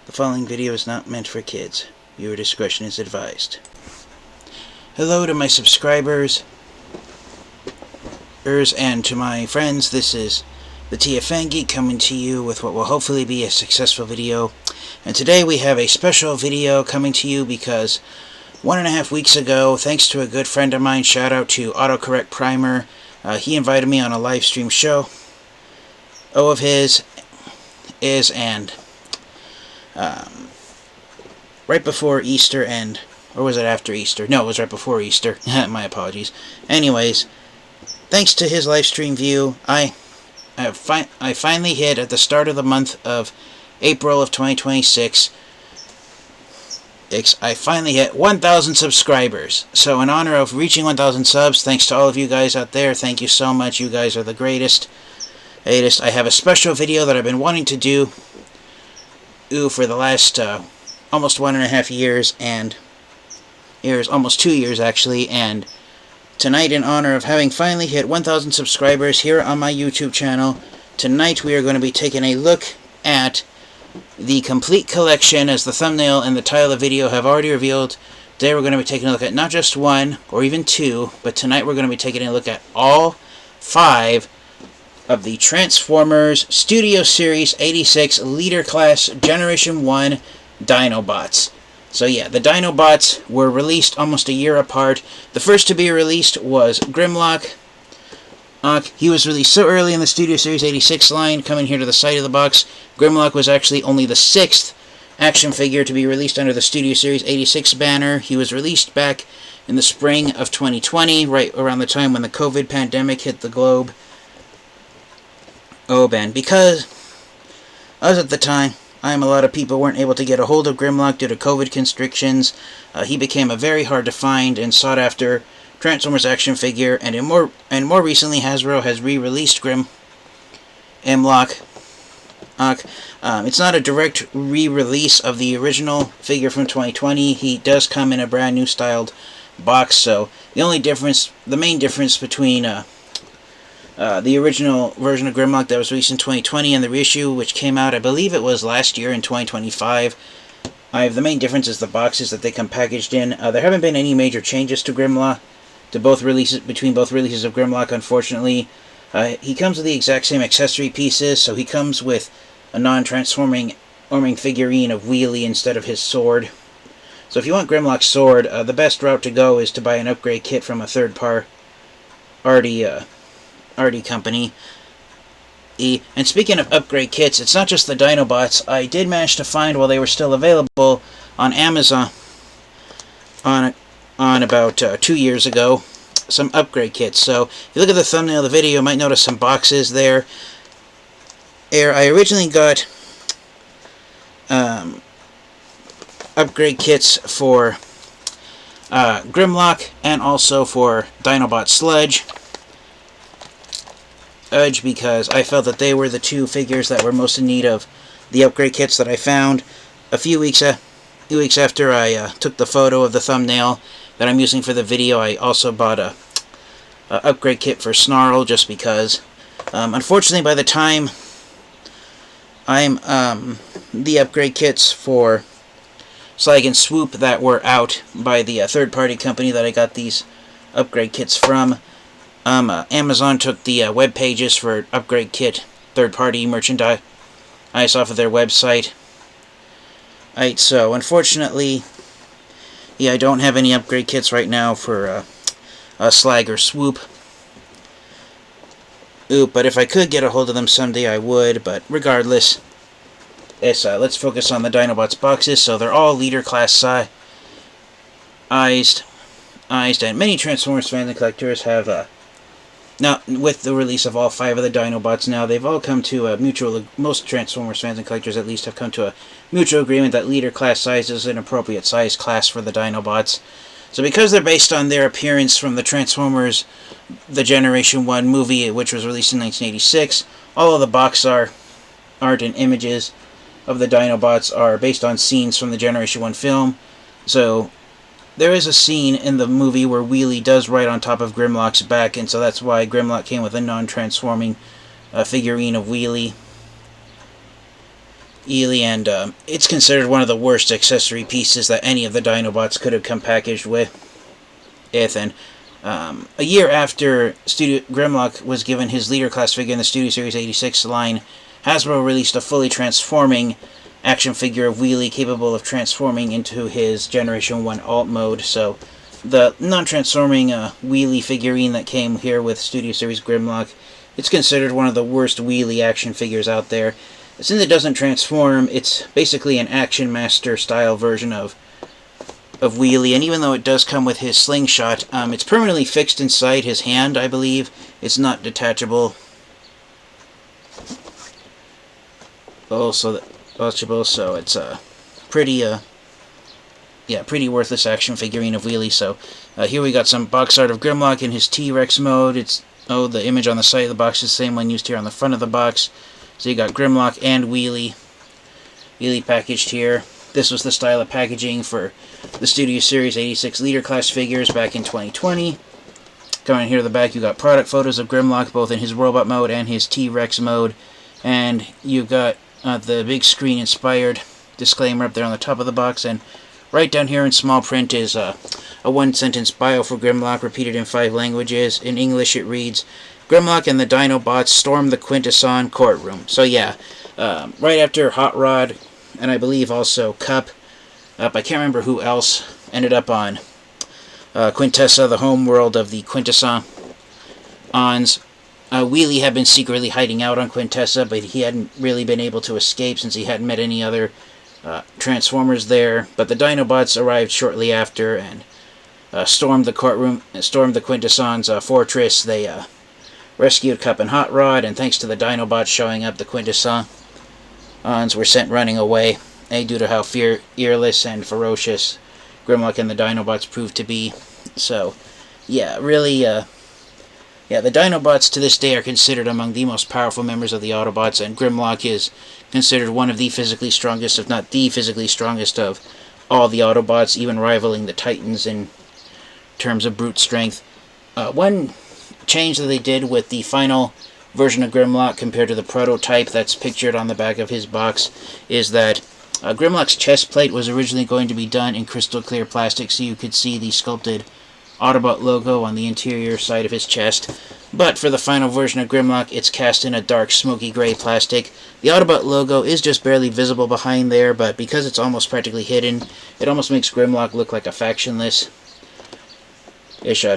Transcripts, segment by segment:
The following video is not meant for kids. Viewer discretion is advised. Hello to my subscribers and to my friends. This is the TFfangeek coming to you with what will hopefully be a successful video. And today we have a special video coming to you because 1.5 weeks ago, thanks to a good friend of mine, shout out to Autocorrect Primer, he invited me on a live stream show. Of his is right before Easter or was it after Easter? No, it was right before Easter. My apologies. Anyways, thanks to his live stream view, I finally hit at the start of the month of April of 2026. I finally hit 1,000 subscribers. So in honor of reaching 1,000 subs, thanks to all of you guys out there, thank you so much. You guys are the greatest. I have a special video that I've been wanting to do for the last almost 1.5 years, almost 2 years actually, and tonight, in honor of having finally hit 1,000 subscribers here on my YouTube channel, tonight we are going to be taking a look at the complete collection, as the thumbnail and the title of the video have already revealed. Today we're going to be taking a look at not just one or even two, but tonight we're going to be taking a look at all 5 of the Transformers Studio Series 86 Leader Class Generation 1 Dinobots. So yeah, the Dinobots were released almost a year apart. The first to be released was Grimlock. He was released so early in the Studio Series 86 line, coming here to the side of the box. Grimlock was actually only the 6th action figure to be released under the Studio Series 86 banner. He was released back in the spring of 2020, right around the time when the COVID pandemic hit the globe. And because, as at the time, a lot of people weren't able to get a hold of Grimlock due to COVID constrictions, he became a very hard to find and sought after Transformers action figure, and more recently Hasbro has re-released Grimlock. It's not a direct re-release of the original figure from 2020. He does come in a brand new styled box, so the main difference between the original version of Grimlock that was released in 2020 and the reissue, which came out, I believe it was last year in 2025. The main difference is the boxes that they come packaged in. There haven't been any major changes to Grimlock, between both releases of Grimlock, unfortunately. He comes with the exact same accessory pieces, so he comes with a non-transforming figurine of Wheelie instead of his sword. So if you want Grimlock's sword, the best route to go is to buy an upgrade kit from a third-party company. And speaking of upgrade kits, it's not just the Dinobots. I did manage to find, while they were still available on Amazon on about 2 years ago, some upgrade kits. So if you look at the thumbnail of the video, you might notice some boxes there. I originally got upgrade kits for Grimlock and also for Dinobot Sludge, because I felt that they were the 2 figures that were most in need of the upgrade kits that I found. A few weeks after I took the photo of the thumbnail that I'm using for the video, I also bought a upgrade kit for Snarl, just because. Unfortunately, by the time the upgrade kits for Slag and Swoop that were out by the third-party company that I got these upgrade kits from, Amazon took the web pages for upgrade kit third-party merchandise off of their website. So unfortunately, I don't have any upgrade kits right now for Slag or Swoop. But if I could get a hold of them someday, I would. But regardless, let's focus on the Dinobots boxes. So they're all leader class sized, and many Transformers fans and collectors have now, with the release of all 5 of the Dinobots now, they've all come to a most Transformers fans and collectors at least have come to a mutual agreement that leader class size is an appropriate size class for the Dinobots. So because they're based on their appearance from the Transformers, the Generation 1 movie, which was released in 1986, all of the box art and images of the Dinobots are based on scenes from the Generation 1 film. So there is a scene in the movie where Wheelie does ride on top of Grimlock's back, and so that's why Grimlock came with a non-transforming figurine of Wheelie. Ely, and it's considered one of the worst accessory pieces that any of the Dinobots could have come packaged with. And a year after Grimlock was given his leader class figure in the Studio Series 86 line, Hasbro released a fully transforming action figure of Wheelie capable of transforming into his Generation 1 alt mode. So the non-transforming Wheelie figurine that came here with Studio Series Grimlock, it's considered one of the worst Wheelie action figures out there. Since it doesn't transform, it's basically an Action Master style version of Wheelie, and even though it does come with his slingshot, it's permanently fixed inside his hand, I believe. It's not detachable. Also, so it's a pretty worthless action figurine of Wheelie. So here we got some box art of Grimlock in his T-Rex mode. The image on the side of the box is the same one used here on the front of the box. So you got Grimlock and Wheelie packaged here. This was the style of packaging for the Studio Series 86 Leader Class figures back in 2020. Coming here to the back, you got product photos of Grimlock, both in his robot mode and his T-Rex mode. And you've got the big screen inspired disclaimer up there on the top of the box. And right down here in small print is a one-sentence bio for Grimlock, repeated in 5 languages. In English it reads, Grimlock and the Dinobots storm the Quintesson courtroom. So yeah, right after Hot Rod, and I believe also Cup, I can't remember who else ended up on Quintessa, the home world of the Quintessons. Wheelie had been secretly hiding out on Quintessa, but he hadn't really been able to escape since he hadn't met any other Transformers there. But the Dinobots arrived shortly after and stormed the courtroom, stormed the Quintessons' fortress. They rescued Cup and Hot Rod, and thanks to the Dinobots showing up, the Quintessons were sent running away, due to how fearless and ferocious Grimlock and the Dinobots proved to be. So, yeah, really, the Dinobots to this day are considered among the most powerful members of the Autobots, and Grimlock is considered one of the physically strongest, if not the physically strongest of all the Autobots, even rivaling the Titans in terms of brute strength. One change that they did with the final version of Grimlock compared to the prototype that's pictured on the back of his box is that Grimlock's chest plate was originally going to be done in crystal clear plastic, so you could see the sculpted Autobot logo on the interior side of his chest. But for the final version of Grimlock, it's cast in a dark smoky gray plastic. The Autobot logo is just barely visible behind there, but because it's almost practically hidden, it almost makes Grimlock look like a factionless-ish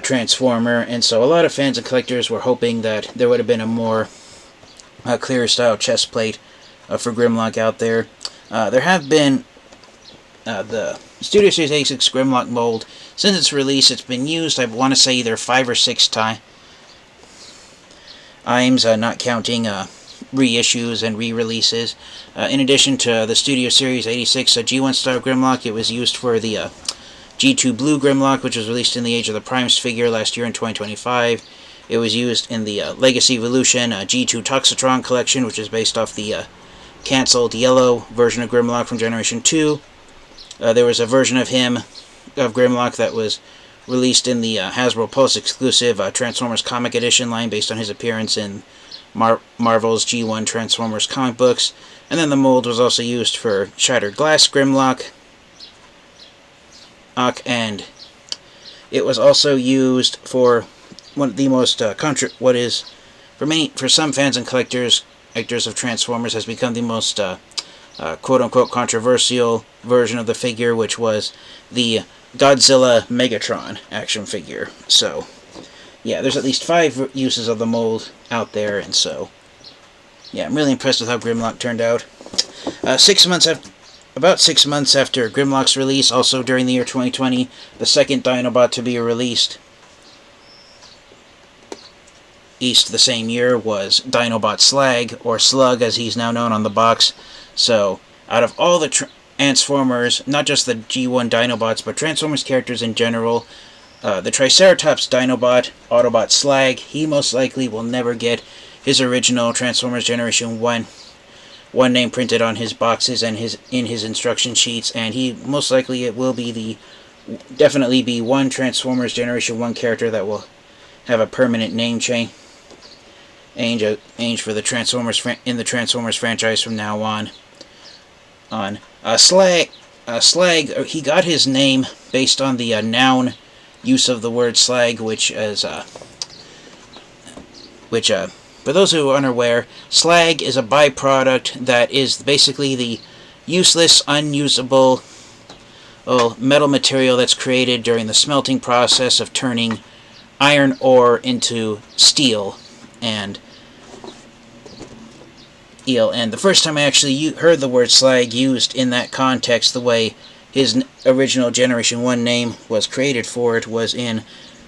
Transformer, and so a lot of fans and collectors were hoping that there would have been a more clear style chest plate for Grimlock out there. There have been the Studio Series 86 Grimlock mold. Since its release, it's been used, I want to say, either 5 or 6 times, not counting reissues and re-releases. In addition to the Studio Series 86 G1 style Grimlock, it was used for the G2 Blue Grimlock, which was released in the Age of the Primes figure last year in 2025. It was used in the Legacy Evolution G2 Toxitron collection, which is based off the cancelled yellow version of Grimlock from Generation 2. There was a version of Grimlock that was released in the Hasbro Pulse exclusive Transformers Comic Edition line based on his appearance in Marvel's G1 Transformers comic books. And then the mold was also used for Shattered Glass Grimlock, and it was also used for one of the most for some fans and collectors of Transformers has become the most quote-unquote controversial version of the figure, which was the Godzilla Megatron action figure. So, yeah, there's at least 5 uses of the mold out there, and so, yeah, I'm really impressed with how Grimlock turned out. About 6 months after Grimlock's release, also during the year 2020, the second Dinobot to be released the same year was Dinobot Slag, or Slug as he's now known on the box. So, out of all the Transformers, not just the G1 Dinobots, but Transformers characters in general, the Triceratops Dinobot, Autobot Slag, he most likely will never get his original Transformers Generation 1 name printed on his boxes and in his instruction sheets, and he most likely will be definitely be one Transformers Generation 1 character that will have a permanent name change for the Transformers in the Transformers franchise from now on. on. Slag, he got his name based on the noun use of the word slag, which is, for those who are unaware, slag is a byproduct that is basically the useless, unusable metal material that's created during the smelting process of turning iron ore into steel. And the first time I actually heard the word slag used in that context, the way his original Generation 1 name was created for it, was in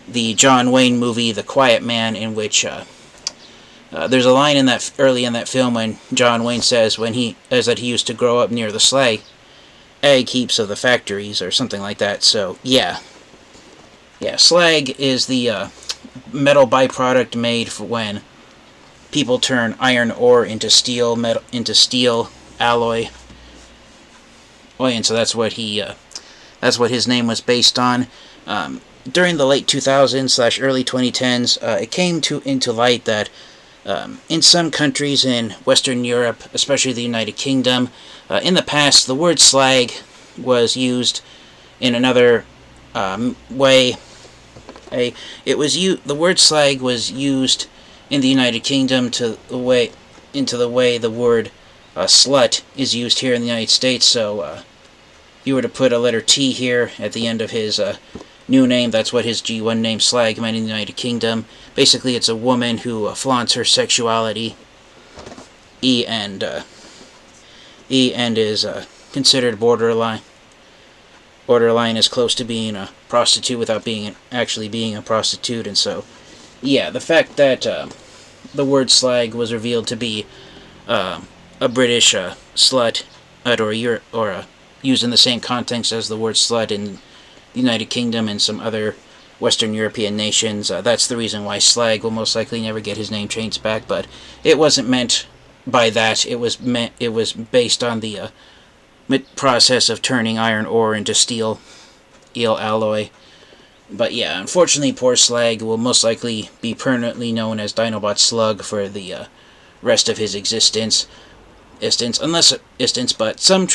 the John Wayne movie The Quiet Man, in which there's a line early in that film when John Wayne says that he used to grow up near the slag heaps of the factories or something like that. So yeah, slag is the metal byproduct made for when people turn iron ore into steel alloy. And so that's what his name was based on. During the late 2000s / early 2010s, it came into light that in some countries in Western Europe, especially the United Kingdom, in the past, the word slag was used in another way. The word slag was used in the United Kingdom into the way the word slut is used here in the United States. So if you were to put a letter T here at the end of his new name, that's what his G1 name slag meant in the United Kingdom. Basically, it's a woman who flaunts her sexuality. And is considered borderline as close to being a prostitute without actually being a prostitute. And so, yeah, the fact that the word slag was revealed to be a British slut, or used in the same context as the word slut in the United Kingdom and some other Western European nations, that's the reason why slag will most likely never get his name changed back. But it wasn't meant by that. It was based on the process of turning iron ore into steel alloy. But yeah, unfortunately, poor slag will most likely be permanently known as Dinobot Slug for the rest of his existence. But some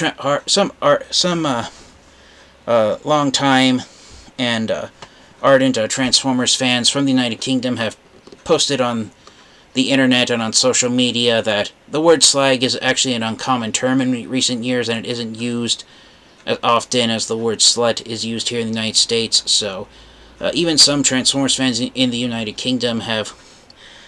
long time and ardent Transformers fans from the United Kingdom have posted on the internet and on social media that the word slag is actually an uncommon term in recent years, and it isn't used as often as the word slut is used here in the United States. So even some Transformers fans in the United Kingdom have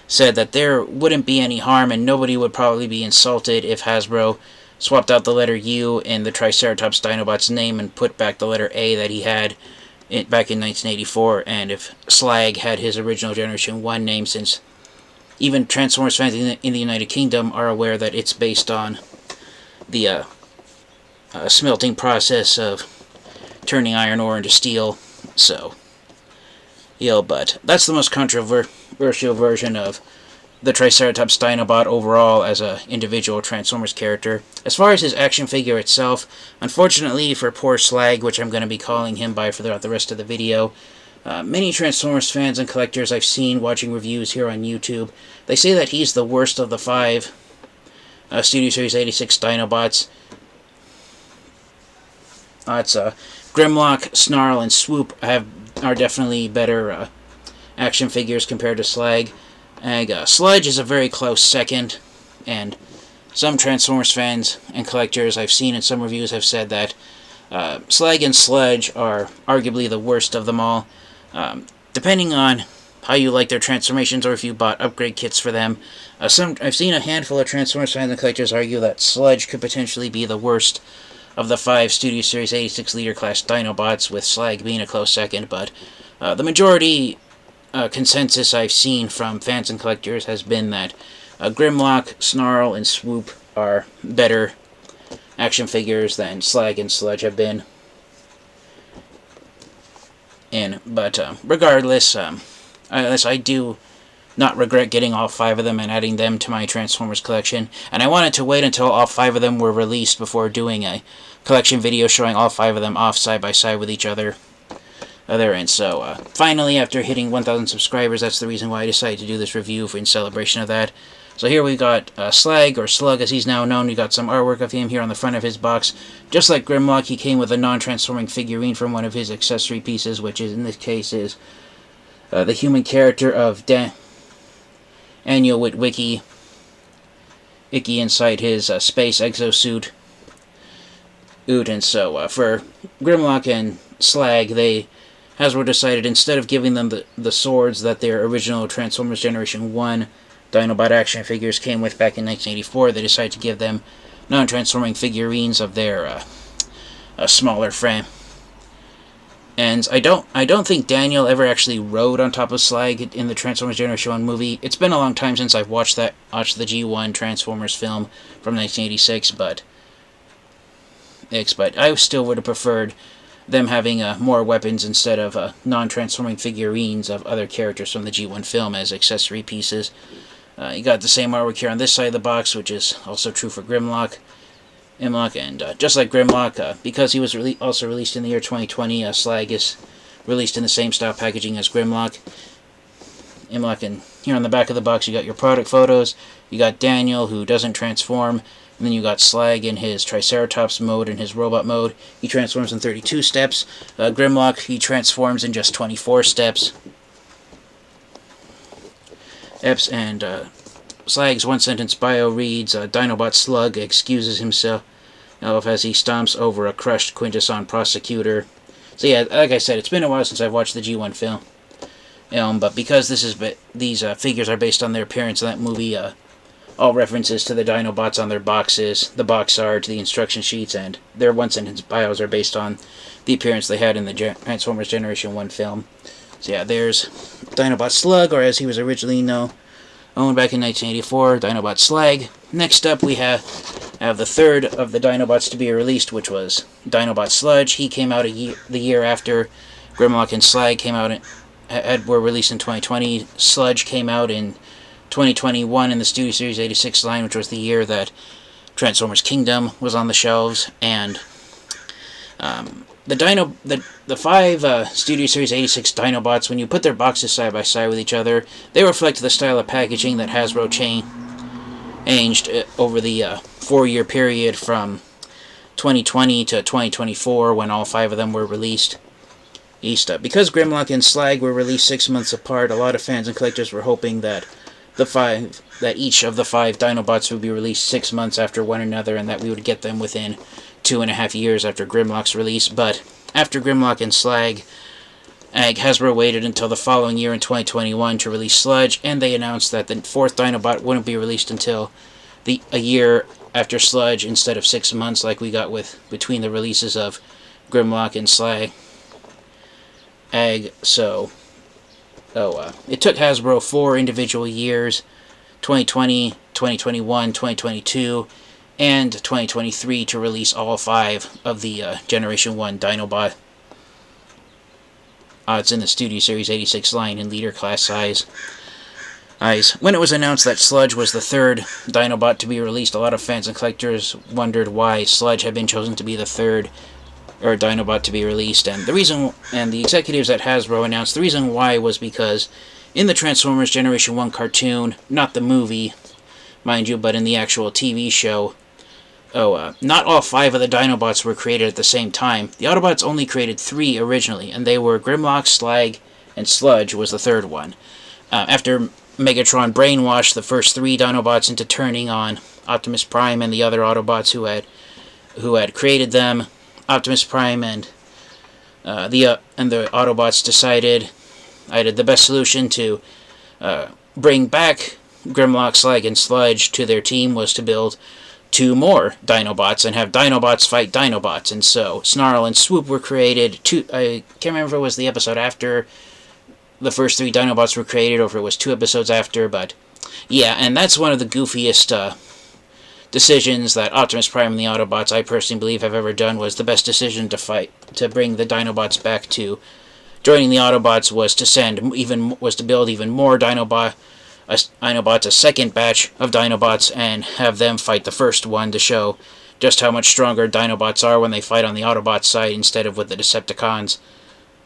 said that there wouldn't be any harm and nobody would probably be insulted if Hasbro swapped out the letter U in the Triceratops Dinobots name and put back the letter A that he had back in 1984, and if slag had his original Generation 1 name, since even Transformers fans in the United Kingdom are aware that it's based on the smelting process of turning iron ore into steel. So, but that's the most controversial version of the Triceratops Dinobot overall as an individual Transformers character. As far as his action figure itself, unfortunately for poor Slag, which I'm going to be calling him by throughout the rest of the video, many Transformers fans and collectors I've seen watching reviews here on YouTube, they say that he's the worst of the 5 Studio Series 86 Dinobots. It's Grimlock, Snarl, and Swoop are definitely better action figures compared to Slag. Sludge is a very close second, and some Transformers fans and collectors I've seen in some reviews have said that Slag and Sludge are arguably the worst of them all. Depending on how you like their transformations or if you bought upgrade kits for them, I've seen a handful of Transformers fans and collectors argue that Sludge could potentially be the worst of the 5 Studio Series 86 Leader Class Dinobots, with Slag being a close second, but the majority consensus I've seen from fans and collectors has been that Grimlock, Snarl, and Swoop are better action figures than Slag and Sludge have been. But regardless, I do not regret getting all 5 of them and adding them to my Transformers collection, and I wanted to wait until all 5 of them were released before doing a collection video showing all 5 of them off side by side with each other. And so, finally, after hitting 1,000 subscribers, that's the reason why I decided to do this review in celebration of that. So here we got Slag, or Slug as he's now known. We got some artwork of him here on the front of his box. Just like Grimlock, he came with a non-transforming figurine from one of his accessory pieces, which is, in this case, is the human character of Daniel Witwicky. Icky inside his space exosuit. And so, for Grimlock and Slag, Hasbro decided, instead of giving them the swords that their original Transformers Generation 1 Dinobot action figures came with back in 1984, they decided to give them non-transforming figurines of their smaller frame. And I don't think Daniel ever actually rode on top of Slag in the Transformers Generation 1 movie. It's been a long time since I've watched the G1 Transformers film from 1986, but I still would have preferred them having more weapons instead of non-transforming figurines of other characters from the G1 film as accessory pieces. You got the same artwork here on this side of the box, which is also true for Grimlock. And just like Grimlock, because he was also released in the year 2020, Slag is released in the same style packaging as Grimlock. And here on the back of the box you got your product photos. You got Daniel, who doesn't transform, and then you got Slag in his Triceratops mode and his robot mode. He transforms in 32 steps. Grimlock, he transforms in just 24 steps. And Slag's one-sentence bio reads, Dinobot Slug excuses himself as he stomps over a crushed Quintesson prosecutor. So yeah, like I said, it's been a while since I've watched the G1 film. But because these figures are based on their appearance in that movie, all references to the Dinobots on their boxes, the box art, the instruction sheets, and their one-sentence bios are based on the appearance they had in the Transformers Generation 1 film. So yeah, there's Dinobot Slug, or as he was originally known back in 1984, Dinobot Slag. Next up, we have the third of the Dinobots to be released, which was Dinobot Sludge. He came out the year after Grimlock and Slag came out were released in 2020. Sludge came out in 2021 in the Studio Series 86 line, which was the year that Transformers Kingdom was on the shelves. And the five Studio Series 86 Dinobots, when you put their boxes side by side with each other, they reflect the style of packaging that Hasbro changed over the 4-year period from 2020 to 2024, when all 5 of them were released. Because Grimlock and Slag were released 6 months apart, a lot of fans and collectors were hoping that each of the 5 Dinobots would be released 6 months after one another, and that we would get them within 2.5 years after Grimlock's release. But after Grimlock and Slag, Hasbro waited until the following year in 2021 to release Sludge, and they announced that the 4th Dinobot wouldn't be released until a year after Sludge, instead of 6 months like we got between the releases of Grimlock and Slag. It took Hasbro 4 individual years, 2020, 2021, 2022, and 2023 to release all 5 of the Generation 1 Dinobot. It's in the Studio Series 86 line in leader class size. When it was announced that Sludge was the 3rd Dinobot to be released, a lot of fans and collectors wondered why Sludge had been chosen to be the 3rd Dinobot to be released, and the executives at Hasbro announced the reason why was because in the Transformers Generation 1 cartoon, not the movie, mind you, but in the actual TV show, not all 5 of the Dinobots were created at the same time. The Autobots only created 3 originally, and they were Grimlock, Slag, and Sludge was the 3rd one. After Megatron brainwashed the first 3 Dinobots into turning on Optimus Prime and the other Autobots who had created them, Optimus Prime and the Autobots decided the best solution to bring back Grimlock, Slag, and Sludge to their team was to build 2 more Dinobots and have Dinobots fight Dinobots. And so Snarl and Swoop were created. I can't remember if it was the episode after the first 3 Dinobots were created, or if it was 2 episodes after, but yeah, and that's one of the goofiest decisions that Optimus Prime and the Autobots, I personally believe, have ever done. Was the best decision to bring the Dinobots back to joining the Autobots was to build even more Dinobots, a second batch of Dinobots, and have them fight the first one to show just how much stronger Dinobots are when they fight on the Autobots side instead of with the Decepticons.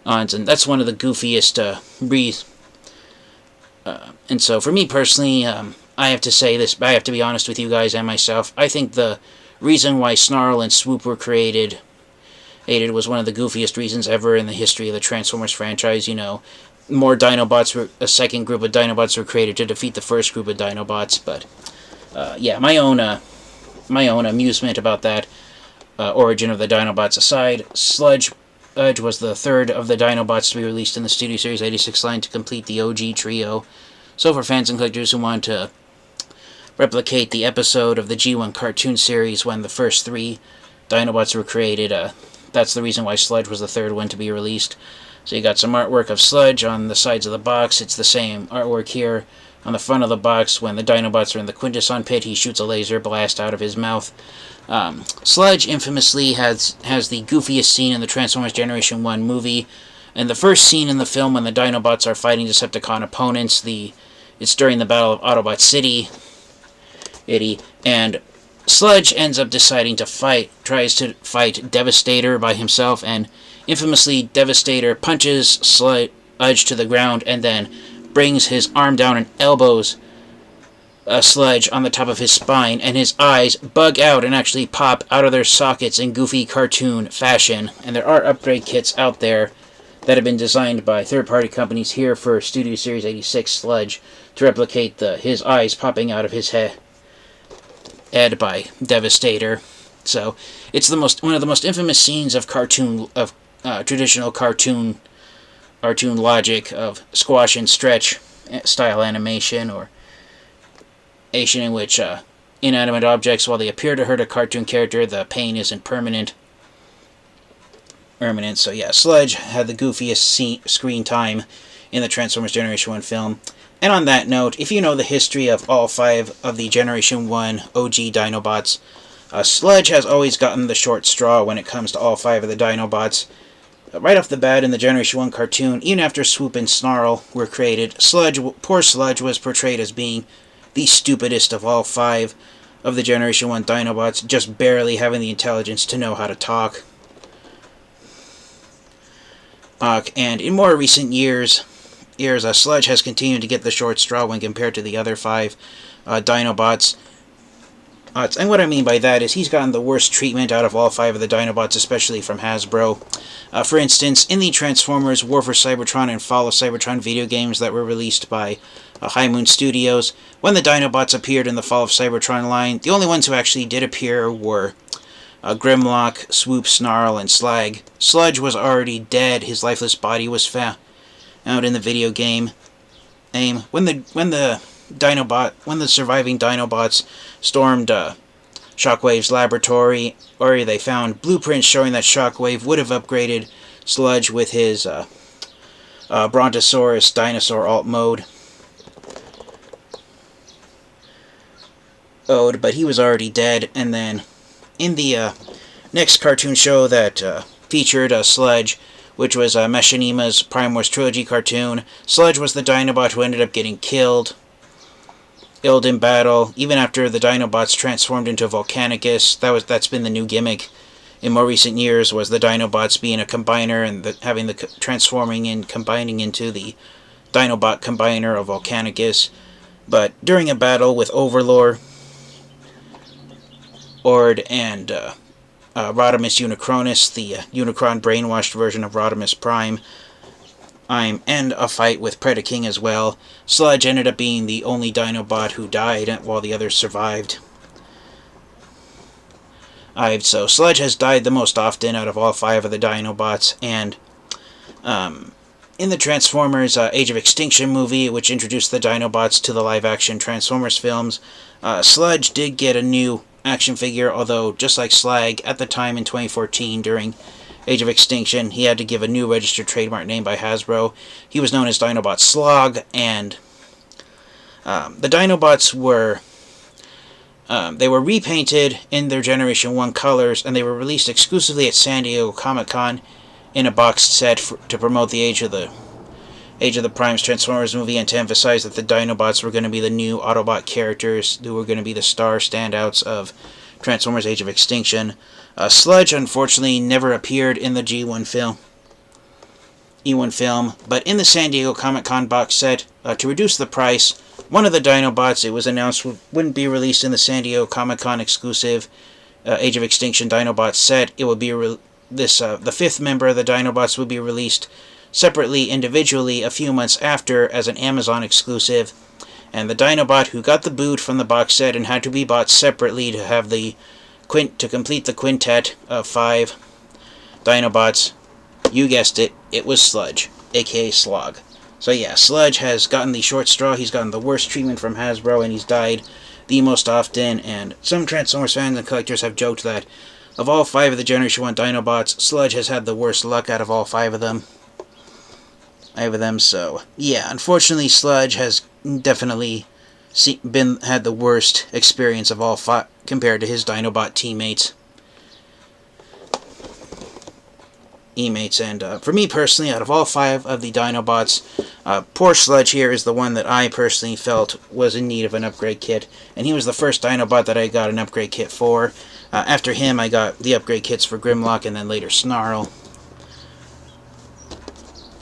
And that's one of the goofiest and so for me personally, I have to say this, I have to be honest with you guys and myself. I think the reason why Snarl and Swoop were created was one of the goofiest reasons ever in the history of the Transformers franchise. You know, a second group of Dinobots were created to defeat the first group of Dinobots. But yeah, my own amusement about that origin of the Dinobots aside, Sludge was the third of the Dinobots to be released in the Studio Series 86 line to complete the OG trio. So for fans and collectors who want to replicate the episode of the G1 cartoon series when the first three Dinobots were created, that's the reason why Sludge was the third one to be released. So you got some artwork of Sludge on the sides of the box. It's the same artwork here on the front of the box. When the Dinobots are in the Quintesson pit, he shoots a laser blast out of his mouth. Sludge infamously has the goofiest scene in the Transformers Generation 1 movie. And the first scene in the film when the Dinobots are fighting Decepticon opponents, it's during the Battle of Autobot City, and Sludge ends up deciding to tries to fight Devastator by himself, and infamously Devastator punches Sludge to the ground and then brings his arm down and elbows Sludge on the top of his spine, and his eyes bug out and actually pop out of their sockets in goofy cartoon fashion. And there are upgrade kits out there that have been designed by third-party companies here for Studio Series 86 Sludge to replicate his eyes popping out of his head by Devastator. So it's one of the most infamous scenes of traditional cartoon logic of squash and stretch style animation, or in which inanimate objects, while they appear to hurt a cartoon character, the pain isn't permanent. So yeah, Sludge had the goofiest screen time in the Transformers Generation 1 film. And on that note, if you know the history of all 5 of the Generation 1 OG Dinobots, Sludge has always gotten the short straw when it comes to all 5 of the Dinobots. Right off the bat in the Generation 1 cartoon, even after Swoop and Snarl were created, poor Sludge was portrayed as being the stupidest of all 5 of the Generation 1 Dinobots, just barely having the intelligence to know how to talk. And in more recent years, Sludge has continued to get the short straw when compared to the other 5 Dinobots. And what I mean by that is he's gotten the worst treatment out of all 5 of the Dinobots, especially from Hasbro. For instance, in the Transformers War for Cybertron and Fall of Cybertron video games that were released by High Moon Studios, when the Dinobots appeared in the Fall of Cybertron line, the only ones who actually did appear were Grimlock, Swoop, Snarl, and Slag. Sludge was already dead. His lifeless body was found out in the video game. When the surviving Dinobots stormed Shockwave's laboratory, they found blueprints showing that Shockwave would have upgraded Sludge with his Brontosaurus dinosaur alt mode. But he was already dead. And then in the next cartoon show that featured Sludge, which was Machinima's Prime Wars Trilogy cartoon, Sludge was the Dinobot who ended up getting killed in battle. Even after the Dinobots transformed into Volcanicus, that's been the new gimmick in more recent years, was the Dinobots being a combiner and having the transforming and combining into the Dinobot combiner of Volcanicus. But during a battle with Overlord, and Rodimus Unicronus, the Unicron brainwashed version of Rodimus Prime, and a fight with Predaking as well, Sludge ended up being the only Dinobot who died while the others survived. So Sludge has died the most often out of all 5 of the Dinobots, and in the Transformers Age of Extinction movie, which introduced the Dinobots to the live-action Transformers films, Sludge did get a new action figure, although just like Slag, at the time in 2014 during Age of Extinction, he had to give a new registered trademark name by Hasbro. He was known as Dinobot Slog, and the Dinobots were repainted in their Generation 1 colors, and they were released exclusively at San Diego Comic-Con in a boxed set to promote the Age of the Primes Transformers movie, and to emphasize that the Dinobots were going to be the new Autobot characters who were going to be the star standouts of Transformers Age of Extinction. Sludge, unfortunately, never appeared in the E1 film, but in the San Diego Comic-Con box set, to reduce the price, one of the Dinobots, it was announced, wouldn't be released in the San Diego Comic-Con exclusive Age of Extinction Dinobots set. It would be the fifth member of the Dinobots would be released separately, individually, a few months after as an Amazon exclusive. And the Dinobot who got the boot from the box set and had to be bought separately to have the to complete the quintet of 5 Dinobots, you guessed it, it was Sludge, aka Slog. So yeah, Sludge has gotten the short straw. He's gotten the worst treatment from Hasbro, and he's died the most often. And some Transformers fans and collectors have joked that of all 5 of the Generation 1 Dinobots, Sludge has had the worst luck out of all 5 of them. So yeah, unfortunately, Sludge has definitely had the worst experience of all 5 compared to his Dinobot teammates. And for me personally, out of all 5 of the Dinobots, poor Sludge here is the one that I personally felt was in need of an upgrade kit, and he was the first Dinobot that I got an upgrade kit for. After him, I got the upgrade kits for Grimlock and then later Snarl.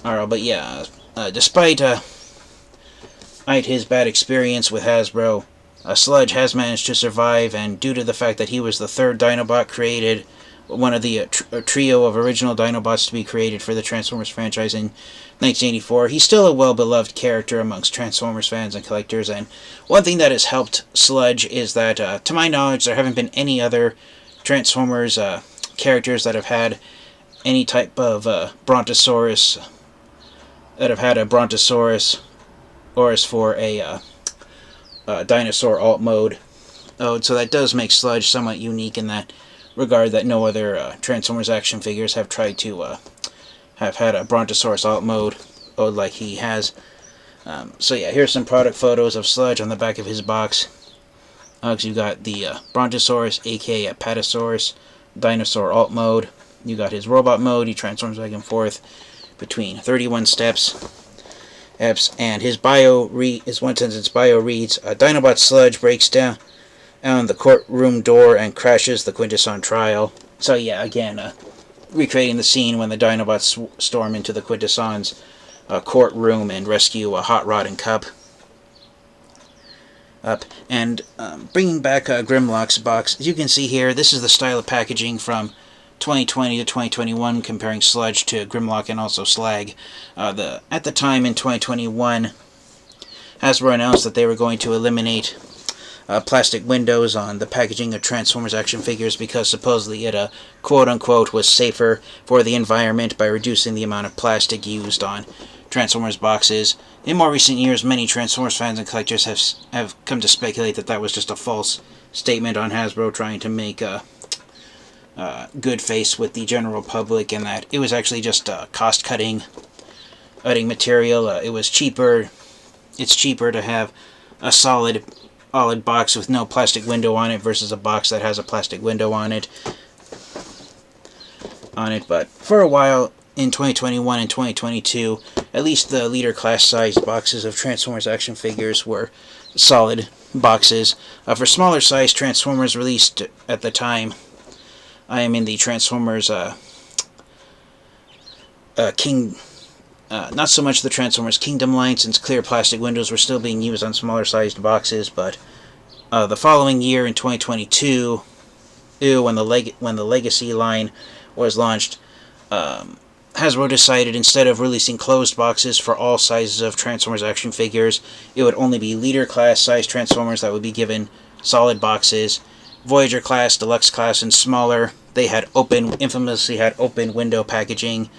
But yeah, despite his bad experience with Hasbro, Sludge has managed to survive, and due to the fact that he was the 3rd Dinobot created, one of the trio of original Dinobots to be created for the Transformers franchise in 1984, he's still a well-beloved character amongst Transformers fans and collectors. And one thing that has helped Sludge is that, to my knowledge, there haven't been any other Transformers characters that have had any type of Brontosaurus, that have had a Brontosaurus for a dinosaur alt mode. So that does make Sludge somewhat unique in that regard, that no other Transformers action figures have tried to have had a Brontosaurus alt mode like he has. So yeah, here's some product photos of Sludge on the back of his box. You got the Brontosaurus, aka Apatosaurus, dinosaur alt mode. You got his robot mode. He transforms back and forth between 31 steps. And his one sentence bio reads, Dinobot Sludge breaks down the courtroom door and crashes the Quintess on trial. So yeah, again, recreating the scene when the Dinobots storm into the Quintesson's courtroom and rescue Hot Rod and Cup. And bringing back Grimlock's box, as you can see here, this is the style of packaging from 2020 to 2021, comparing Sludge to Grimlock and also Slag. At the time in 2021, Hasbro announced that they were going to eliminate plastic windows on the packaging of Transformers action figures because supposedly it, quote-unquote, was safer for the environment by reducing the amount of plastic used on Transformers boxes. In more recent years, many Transformers fans and collectors have come to speculate that that was just a false statement on Hasbro trying to make a good face with the general public, and that it was actually just cost-cutting material. It's cheaper to have a solid box with no plastic window on it versus a box that has a plastic window on it. But for a while in 2021 and 2022, at least the leader class sized boxes of Transformers action figures were solid boxes. For smaller sized Transformers released at the time, I am in the Transformers not so much the Transformers Kingdom line, since clear plastic windows were still being used on smaller sized boxes, but the following year in 2022, when the Legacy line was launched, Hasbro decided instead of releasing closed boxes for all sizes of Transformers action figures, it would only be leader class sized Transformers that would be given solid boxes. Voyager class, Deluxe class, and smaller, they had infamously had open window packaging,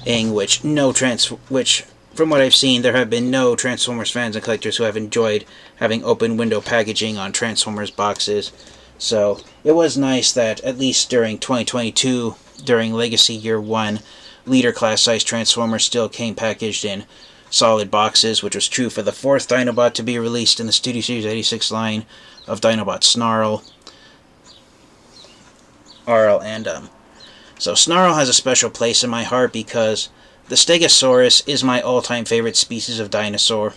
which from what I've seen, there have been no Transformers fans and collectors who have enjoyed having open window packaging on Transformers boxes. So it was nice that at least during 2022, during Legacy Year 1, leader class size Transformers still came packaged in solid boxes, which was true for the 4th Dinobot to be released in the Studio Series 86 line of Dinobot Snarl. So Snarl has a special place in my heart because the Stegosaurus is my all-time favorite species of dinosaur.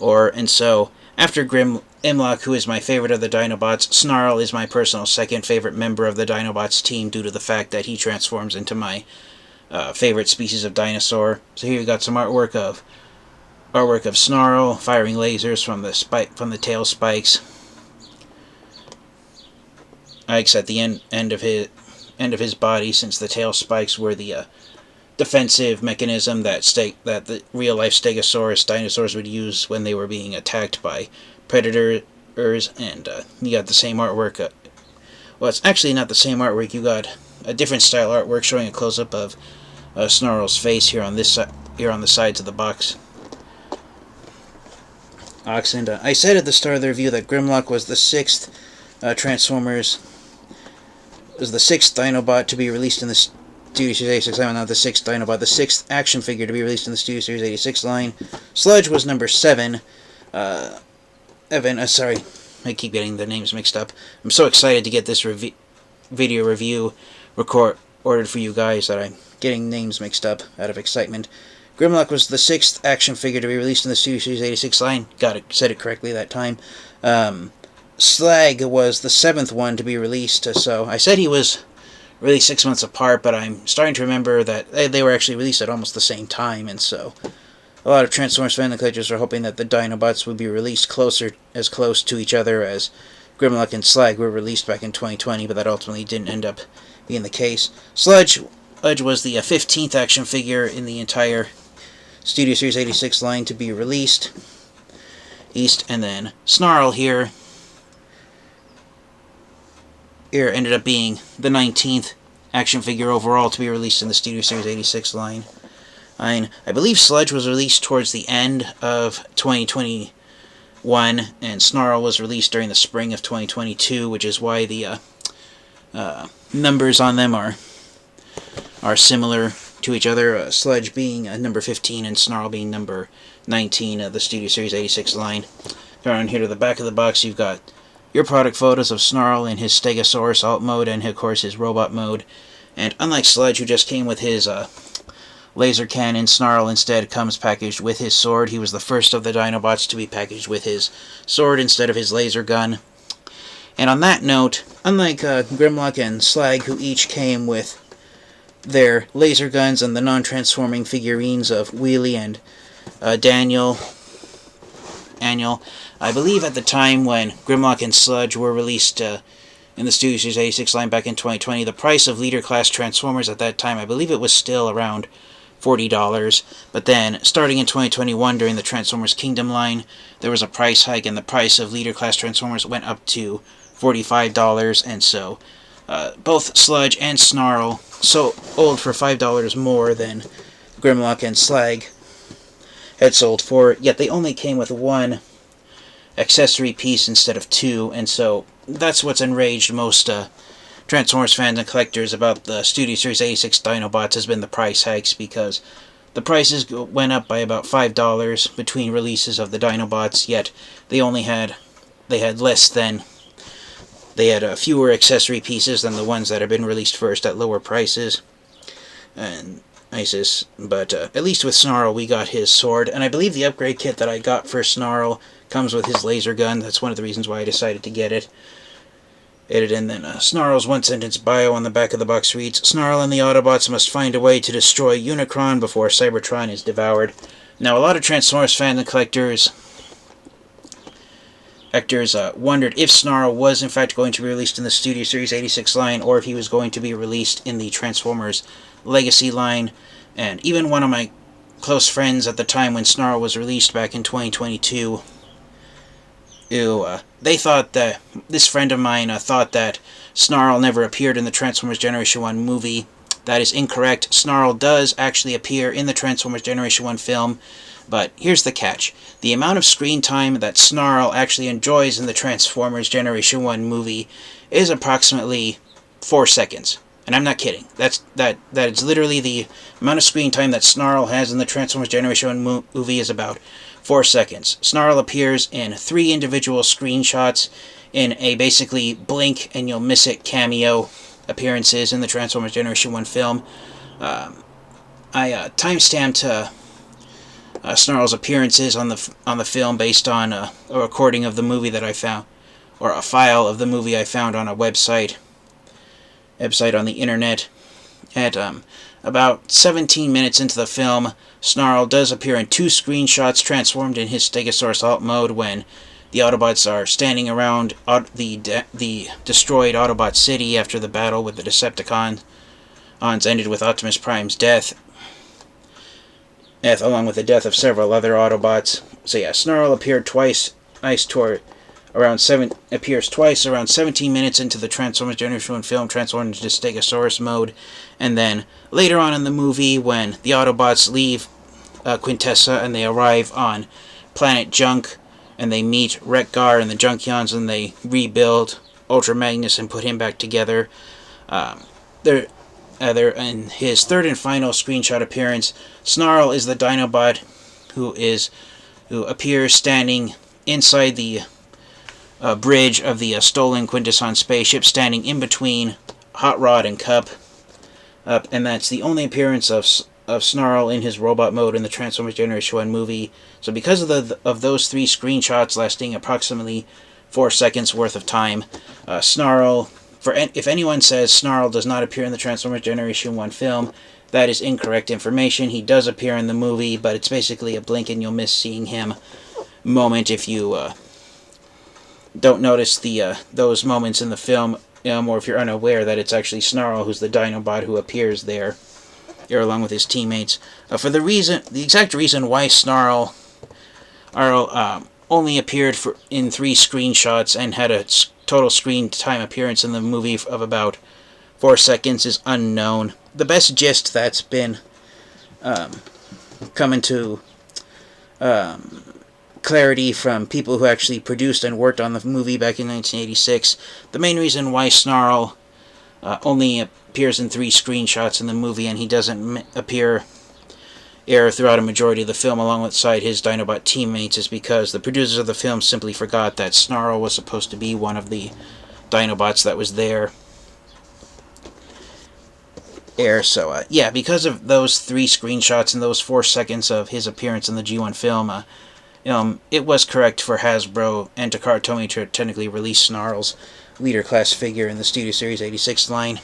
And so, after Grimlock, who is my favorite of the Dinobots, Snarl is my personal second favorite member of the Dinobots team due to the fact that he transforms into my favorite species of dinosaur. So here you got some artwork of Snarl firing lasers from the tail spikes. Ike's at the end of his body, since the tail spikes were the defensive mechanism that the real life Stegosaurus dinosaurs would use when they were being attacked by predators. And you got the same artwork. Well, it's actually not the same artwork. You got a different style artwork showing a close-up of Snarl's face here on the sides of the box. And I said at the start of the review that Grimlock was the sixth Transformers. Was the sixth Dinobot to be released in the Studio Series 86 line. Not the sixth Dinobot, the sixth action figure to be released in the Studio Series 86 line. Sludge was number 7. Sorry, I keep getting the names mixed up. I'm so excited to get this video review ordered for you guys that I'm getting names mixed up out of excitement. Grimlock was the 6th action figure to be released in the Studio Series 86 line. Said it correctly that time. Slag was the 7th one to be released, so I said he was really 6 months apart, but I'm starting to remember that they were actually released at almost the same time, and so a lot of Transformers fan collectors are hoping that the Dinobots would be released as close to each other as Grimlock and Slag were released back in 2020, but that ultimately didn't end up being the case. Sludge was the 15th action figure in the entire Studio Series 86 line to be released. And then Snarl here ended up being the 19th action figure overall to be released in the Studio Series 86 line. I believe Sludge was released towards the end of 2021, and Snarl was released during the spring of 2022, which is why the numbers on them are similar to each other. Sludge being number 15 and Snarl being number 19 of the Studio Series 86 line. Down here to the back of the box, you've got your product photos of Snarl in his Stegosaurus alt mode and, of course, his robot mode. And unlike Sludge, who just came with his laser cannon, Snarl instead comes packaged with his sword. He was the first of the Dinobots to be packaged with his sword instead of his laser gun. And on that note, unlike Grimlock and Slag, who each came with their laser guns and the non-transforming figurines of Wheelie and Daniel, I believe at the time when Grimlock and Sludge were released in the Studio Series 86 line back in 2020, the price of leader class Transformers at that time, I believe it was still around $40. But then, starting in 2021 during the Transformers Kingdom line, there was a price hike and the price of leader class Transformers went up to $45, and so both Sludge and Snarl sold for $5 more than Grimlock and Slag had sold for, yet they only came with one accessory piece instead of two, and so that's what's enraged most Transformers fans and collectors about the Studio Series 86 Dinobots has been the price hikes, because the prices went up by about $5 between releases of the Dinobots, yet they had fewer accessory pieces than the ones that have been released first at lower prices. And but at least with Snarl we got his sword, and I believe the upgrade kit that I got for Snarl comes with his laser gun. That's one of the reasons why I decided to get it. And then Snarl's one-sentence bio on the back of the box reads, "Snarl and the Autobots must find a way to destroy Unicron before Cybertron is devoured." Now, a lot of Transformers fans and collectors wondered if Snarl was in fact going to be released in the Studio Series 86 line, or if he was going to be released in the Transformers Legacy line. And even one of my close friends at the time when Snarl was released back in 2022, this friend of mine thought that Snarl never appeared in the Transformers Generation 1 movie. That is incorrect. Snarl does actually appear in the Transformers Generation 1 film, but here's the catch. The amount of screen time that Snarl actually enjoys in the Transformers Generation 1 movie is approximately 4 seconds. And I'm not kidding. That is literally the amount of screen time that Snarl has in the Transformers Generation 1 movie is about 4 seconds. Snarl appears in 3 individual screenshots in a basically blink and you'll miss it cameo appearances in the Transformers Generation 1 film. I timestamped Snarl's appearances on the film based on a recording of the movie that I found, or a file of the movie I found on a website on the internet. At about 17 minutes into the film, Snarl does appear in 2 screenshots transformed in his Stegosaurus alt mode when the Autobots are standing around the destroyed Autobot city after the battle with the Decepticons ended with Optimus Prime's death, along with the death of several other Autobots. So yeah, Snarl appeared twice. Appears twice around 17 minutes into the Transformers Generation 1 film, transformed into Stegosaurus mode, and then later on in the movie when the Autobots leave Quintessa and they arrive on Planet Junk, and they meet Wreck-Gar and the Junkions, and they rebuild Ultra Magnus and put him back together. They're in his third and final screenshot appearance, Snarl is the Dinobot who appears standing inside the bridge of the stolen Quintesson spaceship, standing in between Hot Rod and Cup. And that's the only appearance of Snarl in his robot mode in the Transformers Generation 1 movie. So because of those 3 screenshots lasting approximately 4 seconds worth of time, Snarl, if anyone says Snarl does not appear in the Transformers Generation 1 film, that is incorrect information. He does appear in the movie, but it's basically a blink and you'll miss seeing him moment if you don't notice those moments in the film, or if you're unaware that it's actually Snarl who's the Dinobot who appears there along with his teammates. For the exact reason why Snarl only appeared in 3 screenshots and had a total screen time appearance in the movie of about 4 seconds is unknown. The best gist that's been coming to clarity from people who actually produced and worked on the movie back in 1986, the main reason why Snarl only appears in 3 screenshots in the movie and he doesn't appear throughout a majority of the film alongside his Dinobot teammates is because the producers of the film simply forgot that Snarl was supposed to be one of the Dinobots that was there. So yeah, because of those 3 screenshots and those 4 seconds of his appearance in the G1 film, it was correct for Hasbro and Takara Tomy to technically release Snarl's leader class figure in the Studio Series 86 line.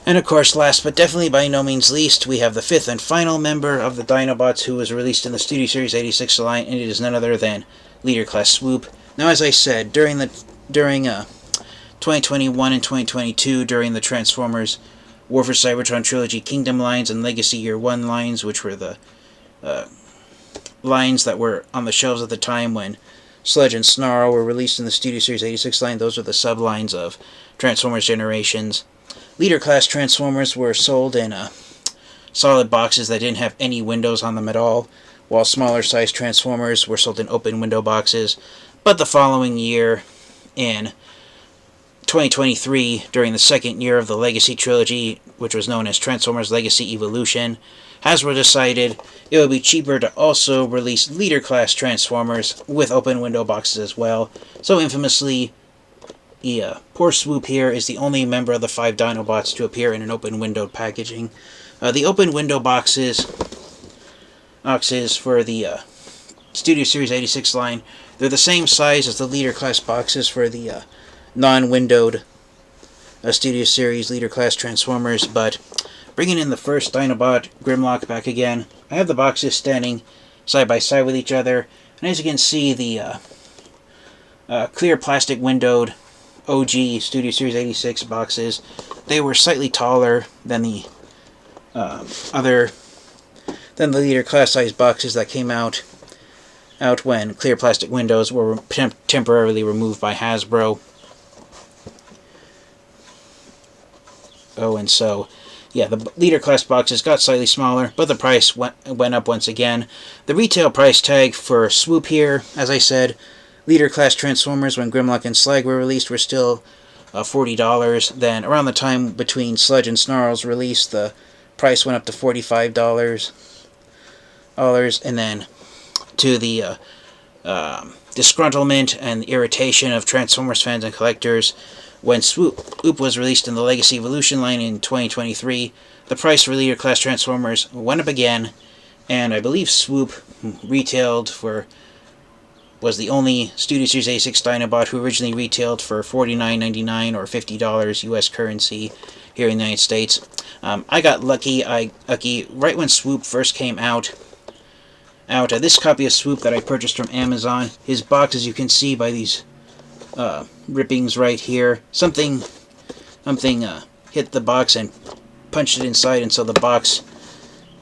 And of course, last but definitely by no means least, we have the 5th and final member of the Dinobots who was released in the Studio Series 86 line, and it is none other than Leader Class Swoop. Now, as I said, during 2021 and 2022, during the Transformers War for Cybertron Trilogy Kingdom lines and Legacy Year 1 lines, which were the lines that were on the shelves at the time when Sludge and Snarl were released in the Studio Series 86 line. Those are the sublines of Transformers Generations. Leader Class Transformers were sold in solid boxes that didn't have any windows on them at all, while smaller sized Transformers were sold in open window boxes. But the following year, in 2023, during the second year of the Legacy Trilogy, which was known as Transformers Legacy Evolution, Hasbro decided it would be cheaper to also release Leader Class Transformers with open window boxes as well. So infamously, poor Swoop here is the only member of the 5 Dinobots to appear in an open windowed packaging. The open window boxes for the Studio Series 86 line, they're the same size as the Leader Class boxes for the non-windowed Studio Series Leader Class Transformers, but bringing in the first Dinobot, Grimlock, back again, I have the boxes standing side by side with each other, and as you can see, the clear plastic windowed OG Studio Series 86 boxes, they were slightly taller than the Leader Class size boxes that came out when clear plastic windows were temporarily removed by Hasbro. And so, yeah, the Leader Class boxes got slightly smaller, but the price went up once again. The retail price tag for Swoop here, as I said, Leader Class Transformers when Grimlock and Slag were released were still $40. Then, around the time between Sludge and Snarl's release, the price went up to $45. And then, to the disgruntlement and irritation of Transformers fans and collectors, when Swoop was released in the Legacy Evolution line in 2023, the price for Leader Class Transformers went up again, and I believe Swoop retailed for was the only Studio Series 86 Dinobot who originally retailed for $49.99 or $50 US currency here in the United States. I got lucky. Right when Swoop first came out. This copy of Swoop that I purchased from Amazon. His box, as you can see by these rippings right here, something hit the box and punched it inside, and so the box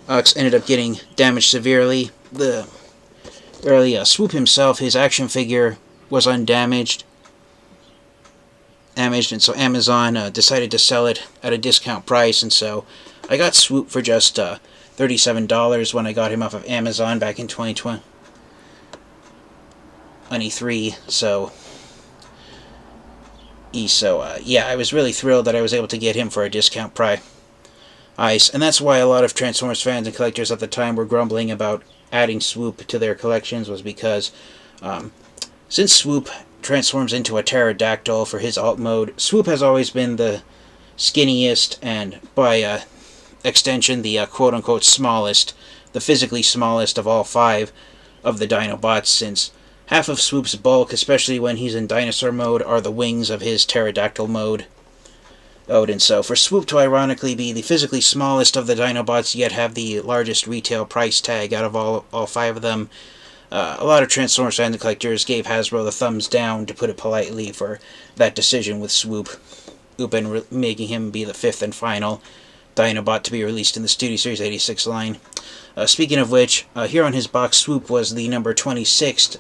ended up getting damaged severely. The early Swoop himself, his action figure, was undamaged, and so Amazon decided to sell it at a discount price, and so I got Swoop for just $37 when I got him off of Amazon back in 2023. So yeah, I was really thrilled that I was able to get him for a discount price. And that's why a lot of Transformers fans and collectors at the time were grumbling about adding Swoop to their collections, was because since Swoop transforms into a pterodactyl for his alt mode, Swoop has always been the skinniest and, by extension, the quote-unquote smallest, the physically smallest of all 5 of the Dinobots, since half of Swoop's bulk, especially when he's in dinosaur mode, are the wings of his pterodactyl mode. And so for Swoop to ironically be the physically smallest of the Dinobots, yet have the largest retail price tag out of all 5 of them, a lot of Transformers fans and collectors gave Hasbro the thumbs down, to put it politely, for that decision with Swoop, and making him be the 5th and final Dinobot to be released in the Studio Series 86 line. Speaking of which, here on his box, Swoop was the number 26th,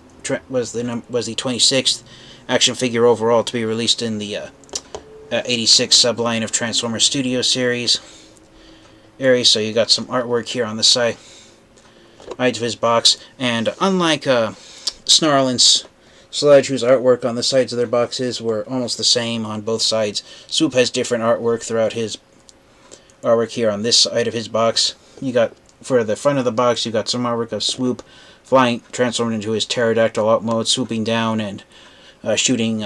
was the 26th action figure overall to be released in the 86 subline of Transformers Studio Series. So you got some artwork here on the side of his box, and unlike Snarl and Sludge, whose artwork on the sides of their boxes were almost the same on both sides, Swoop has different artwork throughout his artwork here on this side of his box. You got, for the front of the box, you got some artwork of Swoop flying, transformed into his pterodactyl alt mode, swooping down and shooting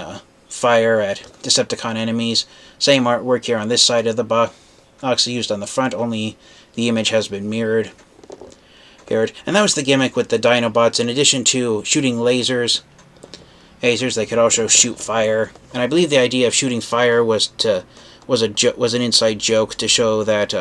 fire at Decepticon enemies. Same artwork here on this side of the box, used on the front, only the image has been mirrored. And that was the gimmick with the Dinobots. In addition to shooting lasers, they could also shoot fire. And I believe the idea of shooting fire was an inside joke to show that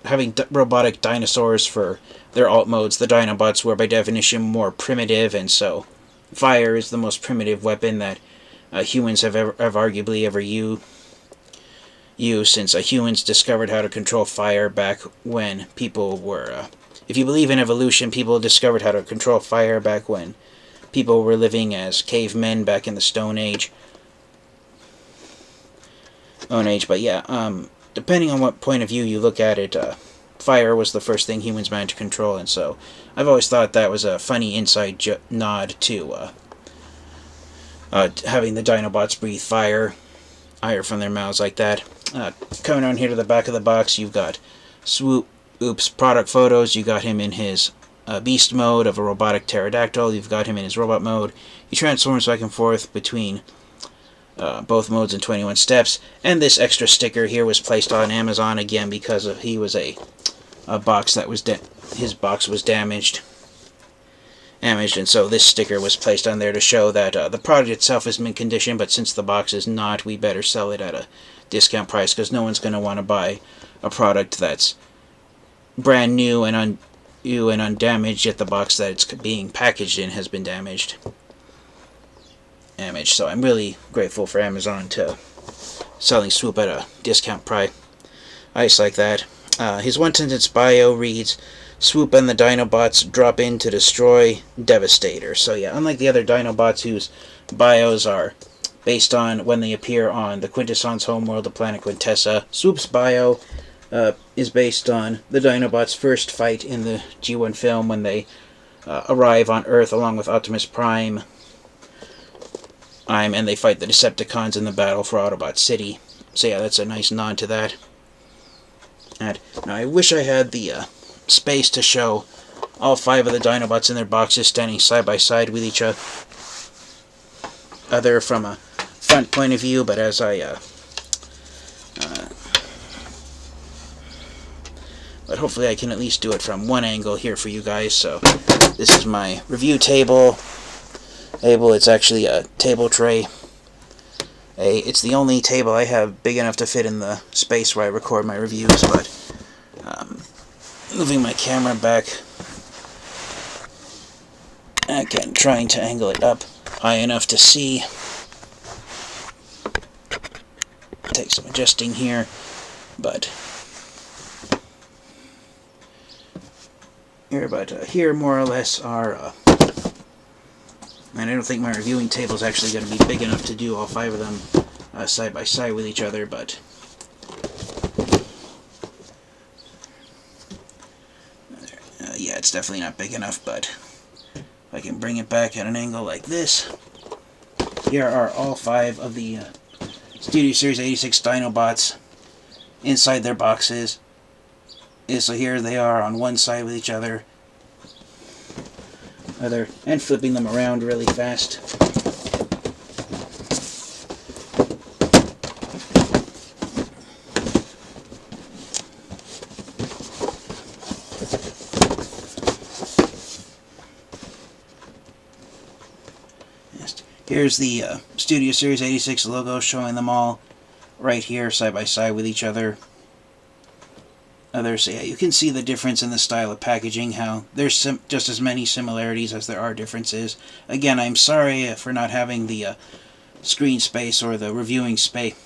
having robotic dinosaurs for their alt modes, the Dinobots were by definition more primitive, and so fire is the most primitive weapon that humans have arguably ever used, since humans discovered how to control fire back when people were, if you believe in evolution, people discovered how to control fire back when people were living as cavemen back in the Stone Age. But yeah, depending on what point of view you look at it, fire was the first thing humans managed to control, and so I've always thought that was a funny inside nod to having the Dinobots breathe fire from their mouths like that. Coming on here to the back of the box, you've got Swoop's product photos. You got him in his beast mode of a robotic pterodactyl. You've got him in his robot mode. He transforms back and forth between both modes in 21 steps. And this extra sticker here was placed on Amazon again because he was a box that was his box was damaged, and so this sticker was placed on there to show that the product itself is mint condition, but since the box is not, we better sell it at a discount price, because no one's going to want to buy a product that's brand new and undamaged, yet the box that it's being packaged in has been damaged. So I'm really grateful for Amazon to selling Swoop at a discount price like that. His one-sentence bio reads, "Swoop and the Dinobots drop in to destroy Devastator." So yeah, unlike the other Dinobots whose bios are based on when they appear on the Quintesson's homeworld, the planet Quintessa, Swoop's bio is based on the Dinobots' first fight in the G1 film when they arrive on Earth along with Optimus Prime, and they fight the Decepticons in the battle for Autobot City. So yeah, that's a nice nod to that. And now I wish I had the space to show all 5 of the Dinobots in their boxes standing side by side with each other from a front point of view, but as I but hopefully I can at least do it from one angle here for you guys. So this is my review table. It's actually a table tray. It's the only table I have big enough to fit in the space where I record my reviews, but moving my camera back, again, trying to angle it up high enough to see. Take some adjusting here, but here more or less are, and I don't think my reviewing table is actually going to be big enough to do all 5 of them side by side with each other, but yeah, it's definitely not big enough. But if I can bring it back at an angle like this, here are all 5 of the Studio Series 86 Dinobots inside their boxes. So here they are on one side with each other, and flipping them around really fast. Here's the Studio Series 86 logo, showing them all right here side by side with each other. So yeah, you can see the difference in the style of packaging, how there's just as many similarities as there are differences. Again, I'm sorry for not having the screen space or the reviewing space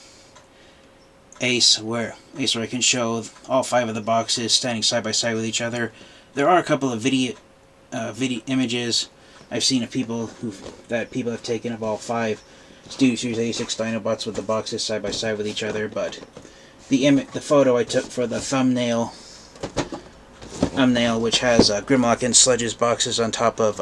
where I can show all 5 of the boxes standing side by side with each other. There are a couple of video images I've seen of people have taken of all 5 Studio Series 86 Dinobots with the boxes side by side with each other, but the photo I took for the thumbnail, which has Grimlock and Sludge's boxes on top of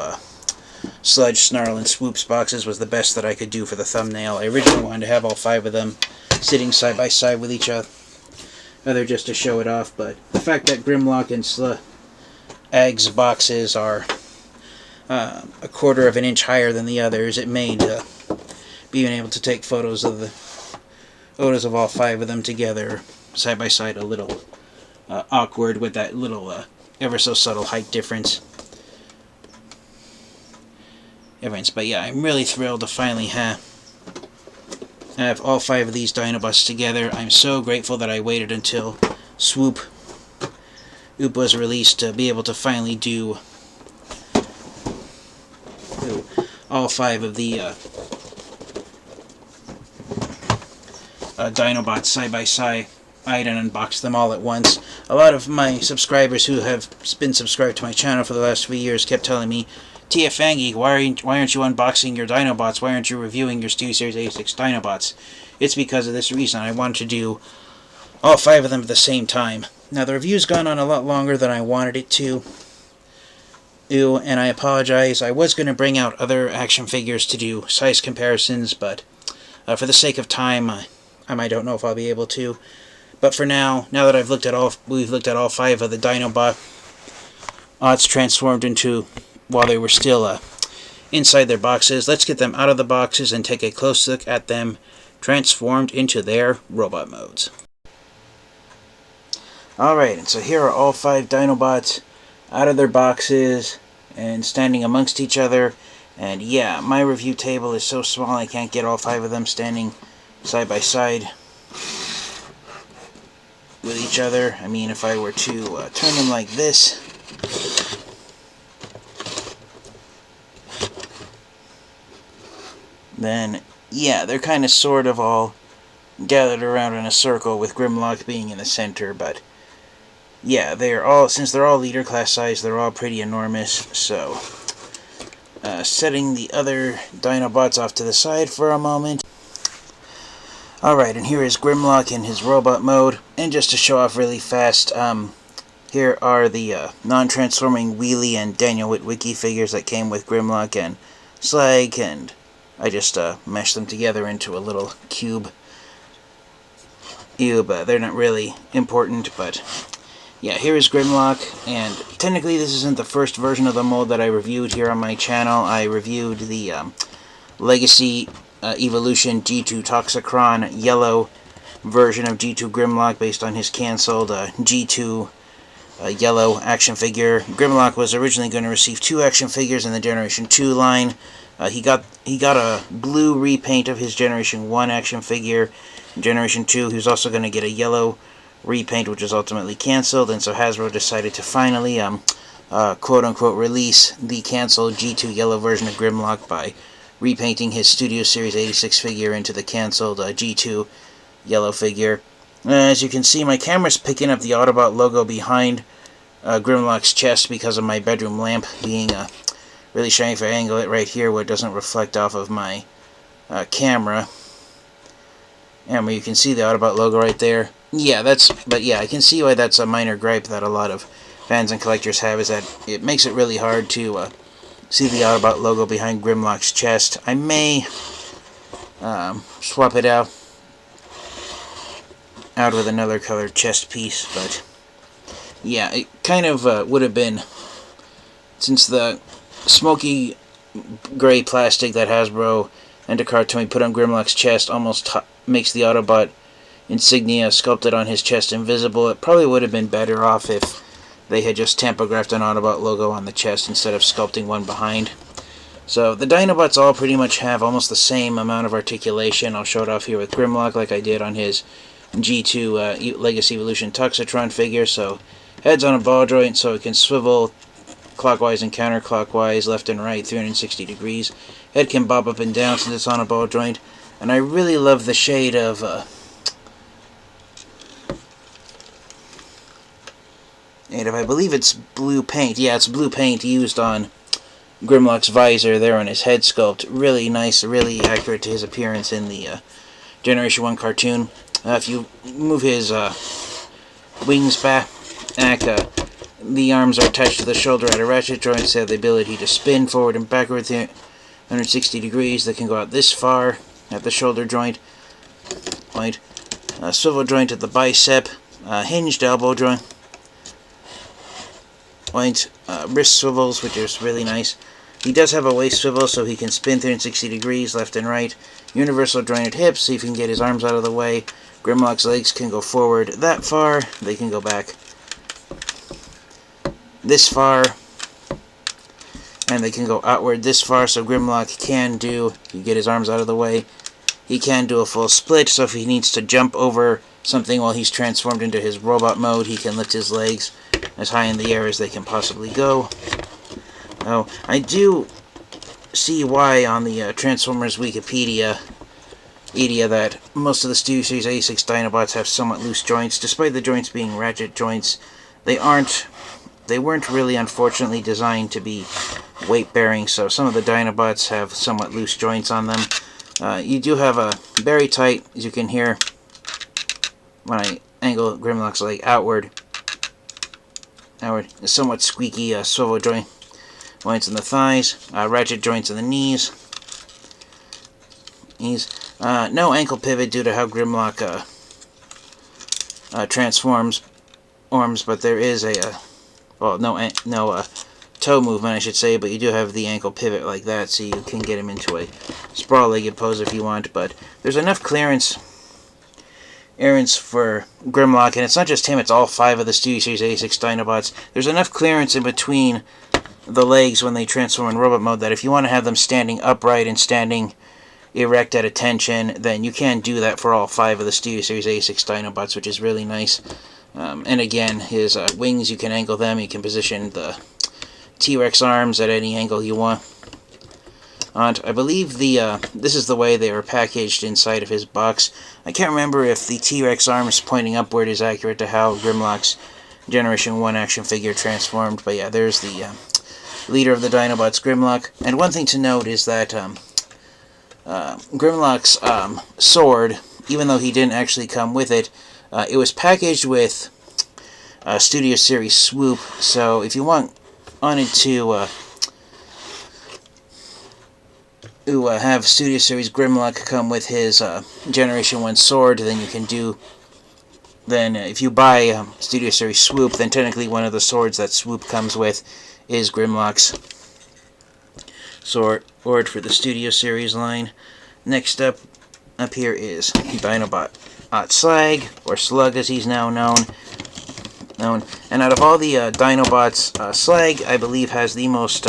Sludge, Snarl, and Swoop's boxes, was the best that I could do for the thumbnail. I originally wanted to have all 5 of them sitting side by side with each other just to show it off, but the fact that Grimlock and Egg's boxes are a 1/4 of an inch higher than the others, it made being able to take photos of all 5 of them together side by side a little awkward with that little ever so subtle height difference. But yeah, I'm really thrilled to finally have all 5 of these Dinobots together. I'm so grateful that I waited until Swoop was released to be able to finally do all 5 of the Dinobots side by side. I didn't unbox them all at once. A lot of my subscribers who have been subscribed to my channel for the last few years kept telling me, TFfangeek, why aren't you unboxing your Dinobots? Why aren't you reviewing your Studio Series 86 Dinobots? It's because of this reason. I wanted to do all 5 of them at the same time. Now, the review's gone on a lot longer than I wanted it to. And I apologize. I was going to bring out other action figures to do size comparisons, but for the sake of time, I don't know if I'll be able to. But for now that we've looked at all 5 of the Dinobots transformed into, while they were still inside their boxes, let's get them out of the boxes and take a close look at them transformed into their robot modes. Alright, and so here are all 5 Dinobots out of their boxes and standing amongst each other. And yeah, my review table is so small I can't get all 5 of them standing side by side with each other. I mean, if I were to turn them like this, then yeah, they're kind of sort of all gathered around in a circle with Grimlock being in the center. But yeah, since they're all leader class size, they're all pretty enormous. So setting the other Dinobots off to the side for a moment. Alright, and here is Grimlock in his robot mode. And just to show off really fast, here are the non-transforming Wheelie and Daniel Witwicky figures that came with Grimlock and Slag, and I just meshed them together into a little cube. They're not really important, but yeah, here is Grimlock, and technically this isn't the first version of the mold that I reviewed here on my channel. I reviewed the Legacy Evolution G2 Toxicron yellow version of G2 Grimlock based on his cancelled G2 yellow action figure. Grimlock was originally going to receive 2 action figures in the Generation 2 line. He got a blue repaint of his Generation 1 action figure. In Generation 2, he was also going to get a yellow repaint, which was ultimately cancelled, and so Hasbro decided to finally quote-unquote release the canceled G2 yellow version of Grimlock by repainting his Studio Series 86 figure into the canceled G2 yellow figure. As you can see, my camera's picking up the Autobot logo behind Grimlock's chest because of my bedroom lamp being really shiny. If I angle it right here where it doesn't reflect off of my camera. And where you can see the Autobot logo right there. Yeah, I can see why that's a minor gripe that a lot of fans and collectors have, is that it makes it really hard to see the Autobot logo behind Grimlock's chest. I may swap it out with another colored chest piece, but yeah, it kind of would have been, since the smoky gray plastic that Hasbro and Tomy put on Grimlock's chest almost makes the Autobot insignia sculpted on his chest invisible. It probably would have been better off if they had just tampographed an Autobot logo on the chest instead of sculpting one behind. So the Dinobots all pretty much have almost the same amount of articulation. I'll show it off here with Grimlock like I did on his G2 Legacy Evolution Toxitron figure. So head's on a ball joint so it can swivel clockwise and counterclockwise, left and right, 360 degrees. Head can bob up and down since it's on a ball joint. And I really love the shade of I believe it's blue paint. Yeah, it's blue paint used on Grimlock's visor there on his head sculpt. Really nice, really accurate to his appearance in the Generation 1 cartoon. If you move his wings back, the arms are attached to the shoulder at a ratchet joint, so they have the ability to spin forward and backward 160 degrees. They can go out this far at the shoulder joint. Swivel joint at the bicep. Hinged elbow joint. Wrist swivels, which is really nice. He does have a waist swivel, so he can spin 360 degrees left and right. Universal jointed hips, so he can get his arms out of the way. Grimlock's legs can go forward that far. They can go back this far. And they can go outward this far, so Grimlock can do, you get his arms out of the way, he can do a full split, so if he needs to jump over something while he's transformed into his robot mode, he can lift his legs as high in the air as they can possibly go. Oh, I do see why on the Transformers Wikipedia that most of the Studio Series 86 Dinobots have somewhat loose joints. Despite the joints being ratchet joints, they weren't really, unfortunately, designed to be weight-bearing, so some of the Dinobots have somewhat loose joints on them. You do have a very tight, as you can hear when I angle Grimlock's leg outward, somewhat squeaky swivel joints in the thighs, ratchet joints in the knees. No ankle pivot due to how Grimlock transforms arms, but there is no toe movement, I should say, but you do have the ankle pivot like that, so you can get him into a sprawl-legged pose if you want. But there's enough clearance for Grimlock, and it's not just him, it's all 5 of the Studio Series 86 Dinobots. There's enough clearance in between the legs when they transform in robot mode that if you want to have them standing upright and standing erect at attention, then you can do that for all 5 of the Studio Series 86 Dinobots, which is really nice. And again, his wings, you can angle them, you can position the T-Rex arms at any angle you want. I believe this is the way they were packaged inside of his box. I can't remember if the T-Rex arms pointing upward is accurate to how Grimlock's Generation 1 action figure transformed, but yeah, there's the leader of the Dinobots, Grimlock. And one thing to note is that Grimlock's sword, even though he didn't actually come with it, it was packaged with Studio Series Swoop, so if you wanted to have Studio Series Grimlock come with his Generation 1 sword, then you can do... Then if you buy Studio Series Swoop, then technically one of the swords that Swoop comes with is Grimlock's sword for the Studio Series line. Next up here is Dinobot Slag, or Slug as he's now known. known. And out of all the Dinobots, Slag, I believe, has the most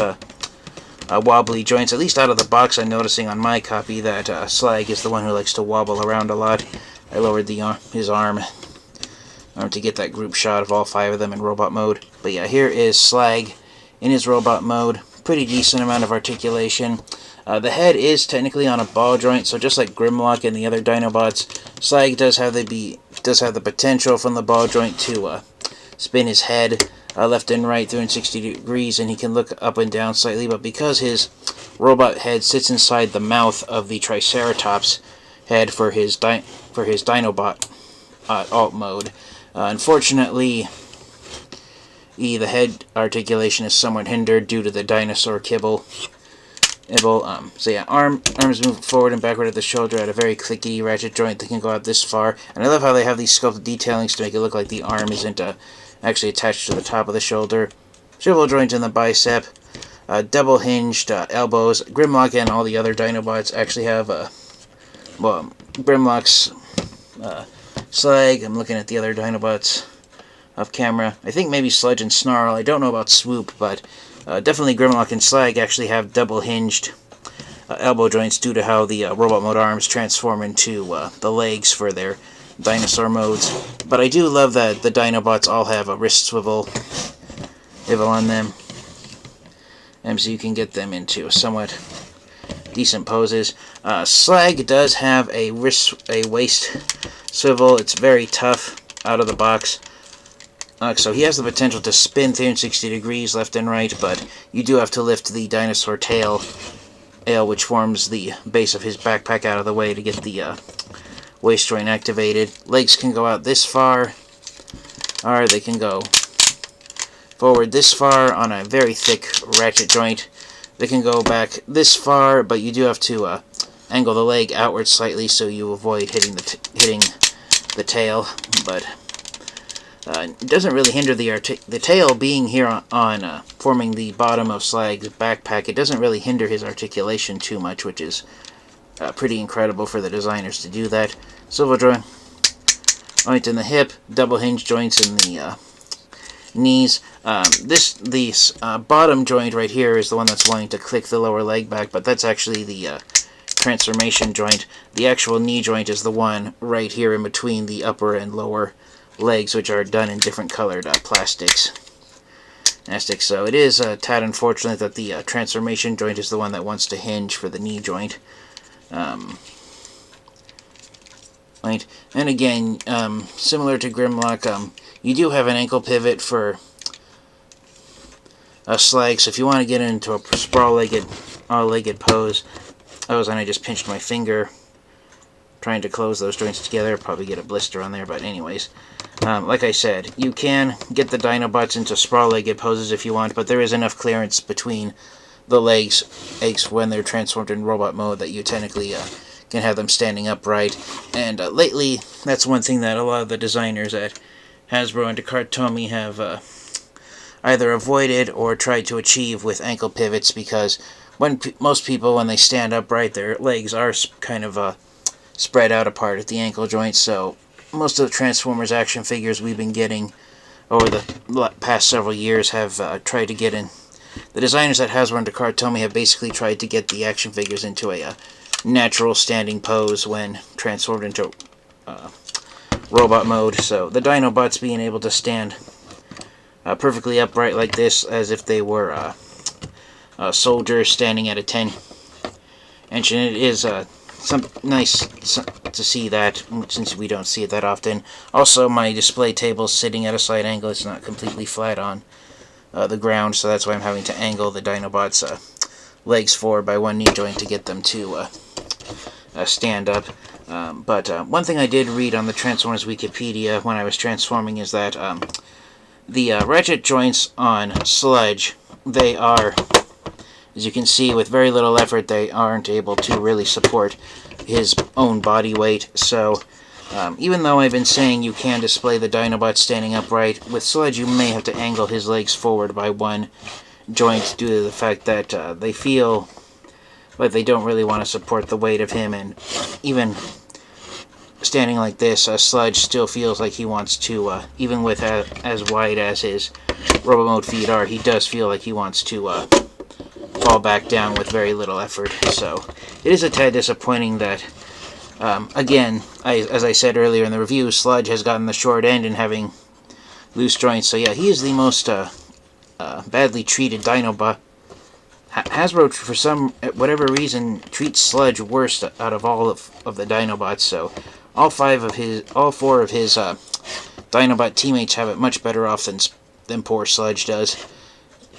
wobbly joints. At least out of the box, I'm noticing on my copy that Slag is the one who likes to wobble around a lot. I lowered his arm to get that group shot of all 5 of them in robot mode. But yeah, here is Slag in his robot mode. Pretty decent amount of articulation. The head is technically on a ball joint, so just like Grimlock and the other Dinobots, Slag does have the potential from the ball joint to spin his head left and right 360 degrees, and he can look up and down slightly. But because his robot head sits inside the mouth of the Triceratops head for his Dinobot alt mode, unfortunately, the head articulation is somewhat hindered due to the dinosaur kibble. So yeah, arms move forward and backward at the shoulder at a very clicky ratchet joint that can go out this far. And I love how they have these sculpted detailings to make it look like the arm isn't actually attached to the top of the shoulder. Swivel joint in the bicep. Double hinged elbows. Grimlock and all the other Dinobots actually have Grimlock's Slag. I'm looking at the other Dinobots off camera. I think maybe Sludge and Snarl. I don't know about Swoop, but definitely Grimlock and Slag actually have double hinged elbow joints due to how the robot mode arms transform into the legs for their dinosaur modes. But I do love that the Dinobots all have a wrist swivel on them, and so you can get them into somewhat decent poses. Slag does have a waist swivel. It's very tough out of the box. So he has the potential to spin 360 degrees left and right, but you do have to lift the dinosaur tail, which forms the base of his backpack, out of the way to get the waist joint activated. Legs can go out this far, or they can go forward this far on a very thick ratchet joint. They can go back this far, but you do have to angle the leg outward slightly so you avoid hitting the tail. But it doesn't really hinder the tail being here on forming the bottom of Slag's backpack. It doesn't really hinder his articulation too much, which is pretty incredible for the designers to do that. Swivel joint in the hip, double hinge joints in the knees. This bottom joint right here is the one that's wanting to click the lower leg back, but that's actually the transformation joint. The actual knee joint is the one right here in between the upper and lower legs, which are done in different colored plastics. So it is a tad unfortunate that the transformation joint is the one that wants to hinge for the knee joint. Right. And again, similar to Grimlock, you do have an ankle pivot for a Slag, so if you want to get into a sprawl-legged pose, and I just pinched my finger trying to close those joints together, probably get a blister on there, but anyways. Like I said, you can get the Dinobots into sprawl-legged poses if you want, but there is enough clearance between the legs when they're transformed in robot mode that you technically can have them standing upright. And lately, that's one thing that a lot of the designers at Hasbro and Takatomi have either avoided or tried to achieve with ankle pivots, because most people, when they stand upright, their legs are kind of spread out apart at the ankle joint. So most of the Transformers action figures we've been getting over the past several years have tried to get in. The designers at Hasbro and Takatomi have basically tried to get the action figures into a natural standing pose when transformed into robot mode. So the Dinobots being able to stand perfectly upright like this, as if they were soldiers standing at a 10 inch, and it is nice to see that, since we don't see it that often. Also, my display table is sitting at a slight angle. It's not completely flat on the ground, so that's why I'm having to angle the Dinobots' legs forward by one knee joint to get them to stand up. But one thing I did read on the Transformers Wikipedia when I was transforming is that the ratchet joints on Sludge, they are, as you can see, with very little effort, they aren't able to really support his own body weight. So even though I've been saying you can display the Dinobot standing upright, with Sludge you may have to angle his legs forward by one joint due to the fact that they feel like they don't really want to support the weight of him. And even standing like this, Sludge still feels like he wants to, even with as wide as his Robo Mode feet are, he does feel like he wants to fall back down with very little effort. So it is a tad disappointing that, again, as I said earlier in the review, Sludge has gotten the short end in having loose joints. So yeah, he is the most badly treated Dinobot. Hasbro, for whatever reason, treats Sludge worst out of all of the Dinobots. So all four of his Dinobot teammates have it much better off than poor Sludge does.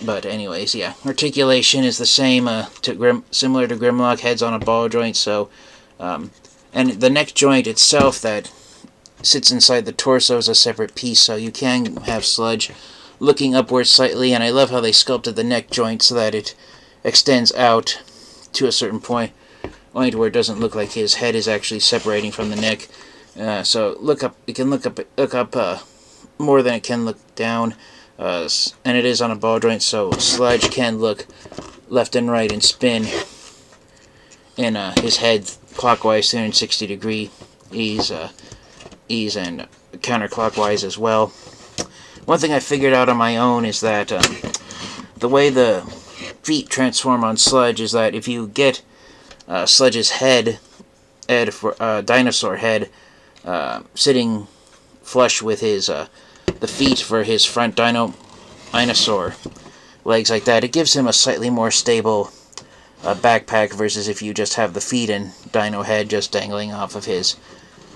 But anyways, yeah, articulation is the same, similar to Grimlock. Head's on a ball joint. So, and the neck joint itself that sits inside the torso is a separate piece. So you can have Sludge looking upwards slightly, and I love how they sculpted the neck joint so that it extends out to a certain point, only to where it doesn't look like his head is actually separating from the neck. So look up. It can look up more than it can look down, and it is on a ball joint. So Sludge can look left and right and spin in his head clockwise 360 degree ease and counterclockwise as well. One thing I figured out on my own is that the way the feet transform on Sludge is that if you get Sludge's dinosaur head, sitting flush with his the feet for his front dinosaur legs like that, it gives him a slightly more stable backpack versus if you just have the feet and dino head just dangling off of his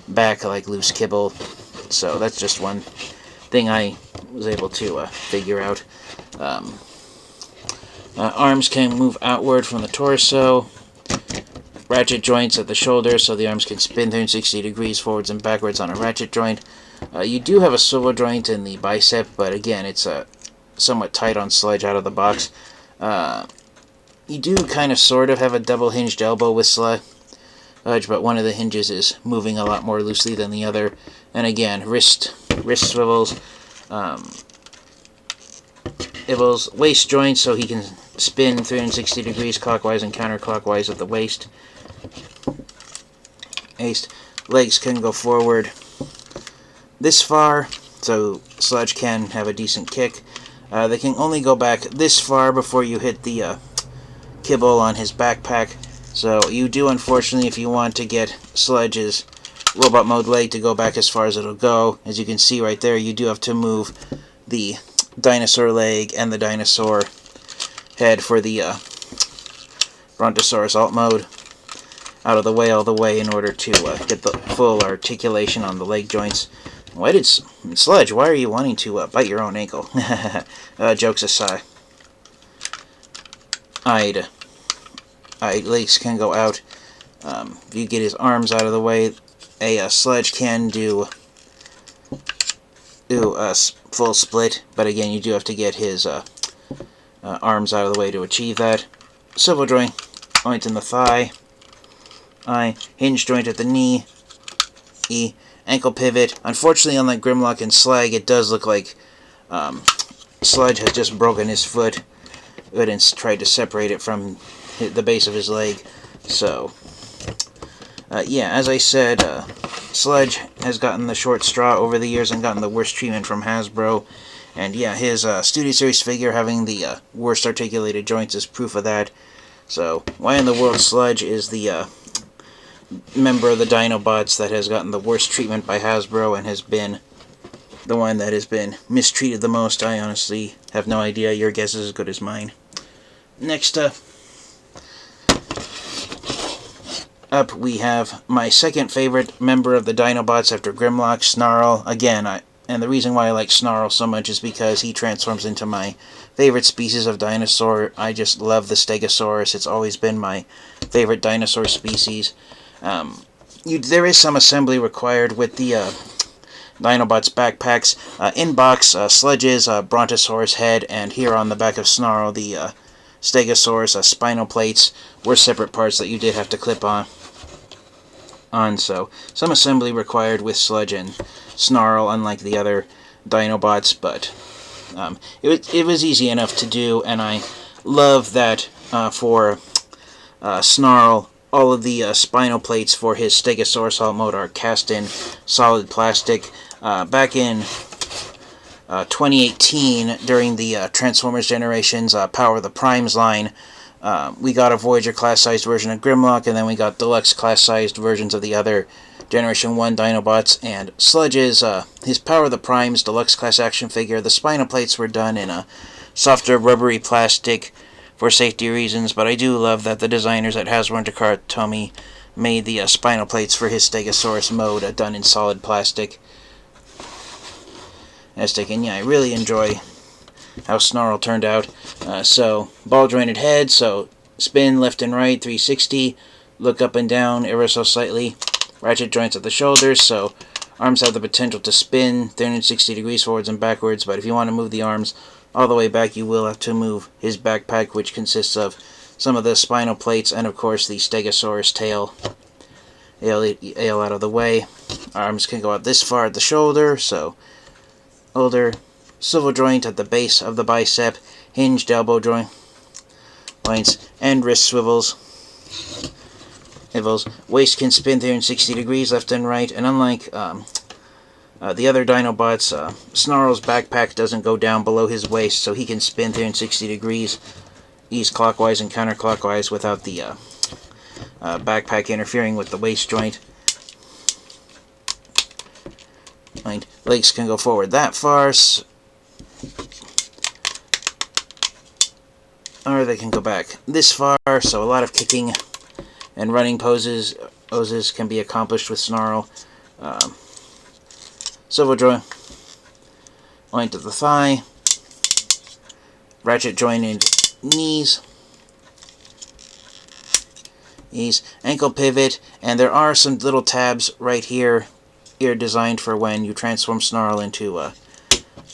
back like loose kibble. So that's just one thing I was able to figure out. Arms can move outward from the torso. Ratchet joints at the shoulder, so the arms can spin 360 degrees forwards and backwards on a ratchet joint. You do have a swivel joint in the bicep, but again, it's somewhat tight on Sludge out of the box. You do kind of sort of have a double hinged elbow with Sludge, but one of the hinges is moving a lot more loosely than the other. And again, wrist swivels. Waist joints, so he can spin 360 degrees clockwise and counterclockwise at the waist. Legs can go forward this far, so Sludge can have a decent kick. They can only go back this far before you hit the kibble on his backpack. So you do, unfortunately, if you want to get Sludge's robot mode leg to go back as far as it'll go, as you can see right there, you do have to move the dinosaur leg and the dinosaur head for the Brontosaurus alt mode out of the way all the way in order to get the full articulation on the leg joints. Sludge, why are you wanting to bite your own ankle? Jokes aside. Legs can go out. If you get his arms out of the way, a Sludge can do a full split, but again, you do have to get his arms out of the way to achieve that. Swivel joint in the thigh. Hinge joint at the knee. Ankle pivot. Unfortunately, unlike Grimlock and Slag, it does look like Sludge has just broken his foot and tried to separate it from the base of his leg. So, yeah, as I said, Sludge has gotten the short straw over the years and gotten the worst treatment from Hasbro. And yeah, his Studio Series figure having the worst articulated joints is proof of that. So, why in the world Sludge is the member of the Dinobots that has gotten the worst treatment by Hasbro and has been the one that has been mistreated the most, I honestly have no idea. Your guess is as good as mine. Next up we have my second favorite member of the Dinobots after Grimlock, Snarl. Again, and the reason why I like Snarl so much is because he transforms into my favorite species of dinosaur. I just love the Stegosaurus. It's always been my favorite dinosaur species. There is some assembly required with the Dinobots backpacks. In box, Sludge's Brontosaurus head, and here on the back of Snarl, the Stegosaurus spinal plates were separate parts that you did have to clip on. So some assembly required with Sludge and Snarl, unlike the other Dinobots, but it was easy enough to do, and I love that for Snarl, all of the spinal plates for his Stegosaurus alt mode are cast in solid plastic. Back in 2018, during the Transformers Generations Power of the Primes line, we got a Voyager class-sized version of Grimlock, and then we got deluxe class-sized versions of the other Generation 1 Dinobots and Sludge's. His Power of the Primes deluxe class action figure, the spinal plates were done in a softer rubbery plastic for safety reasons, but I do love that the designers at Hasbro and Takara Tomy made the spinal plates for his Stegosaurus mode done in solid plastic. And yeah, I really enjoy how Snarl turned out. So, ball jointed head, so spin left and right, 360, look up and down ever so slightly. Ratchet joints at the shoulders, so arms have the potential to spin 360 degrees forwards and backwards, but if you want to move the arms all the way back, you will have to move his backpack, which consists of some of the spinal plates and, of course, the Stegosaurus tail. Ale out of the way. Arms can go out this far at the shoulder, so shoulder, swivel joint at the base of the bicep, hinged elbow joints, and wrist swivels. Waist can spin 360 degrees left and right, and unlike the other Dinobots, Snarl's backpack doesn't go down below his waist, so he can spin 360 degrees east clockwise and counterclockwise without the backpack interfering with the waist joint. Legs can go forward that far, or they can go back this far, so a lot of kicking and running poses can be accomplished with Snarl. Swivel joint of the thigh, ratchet jointed knees, ankle pivot, and there are some little tabs right here designed for when you transform Snarl into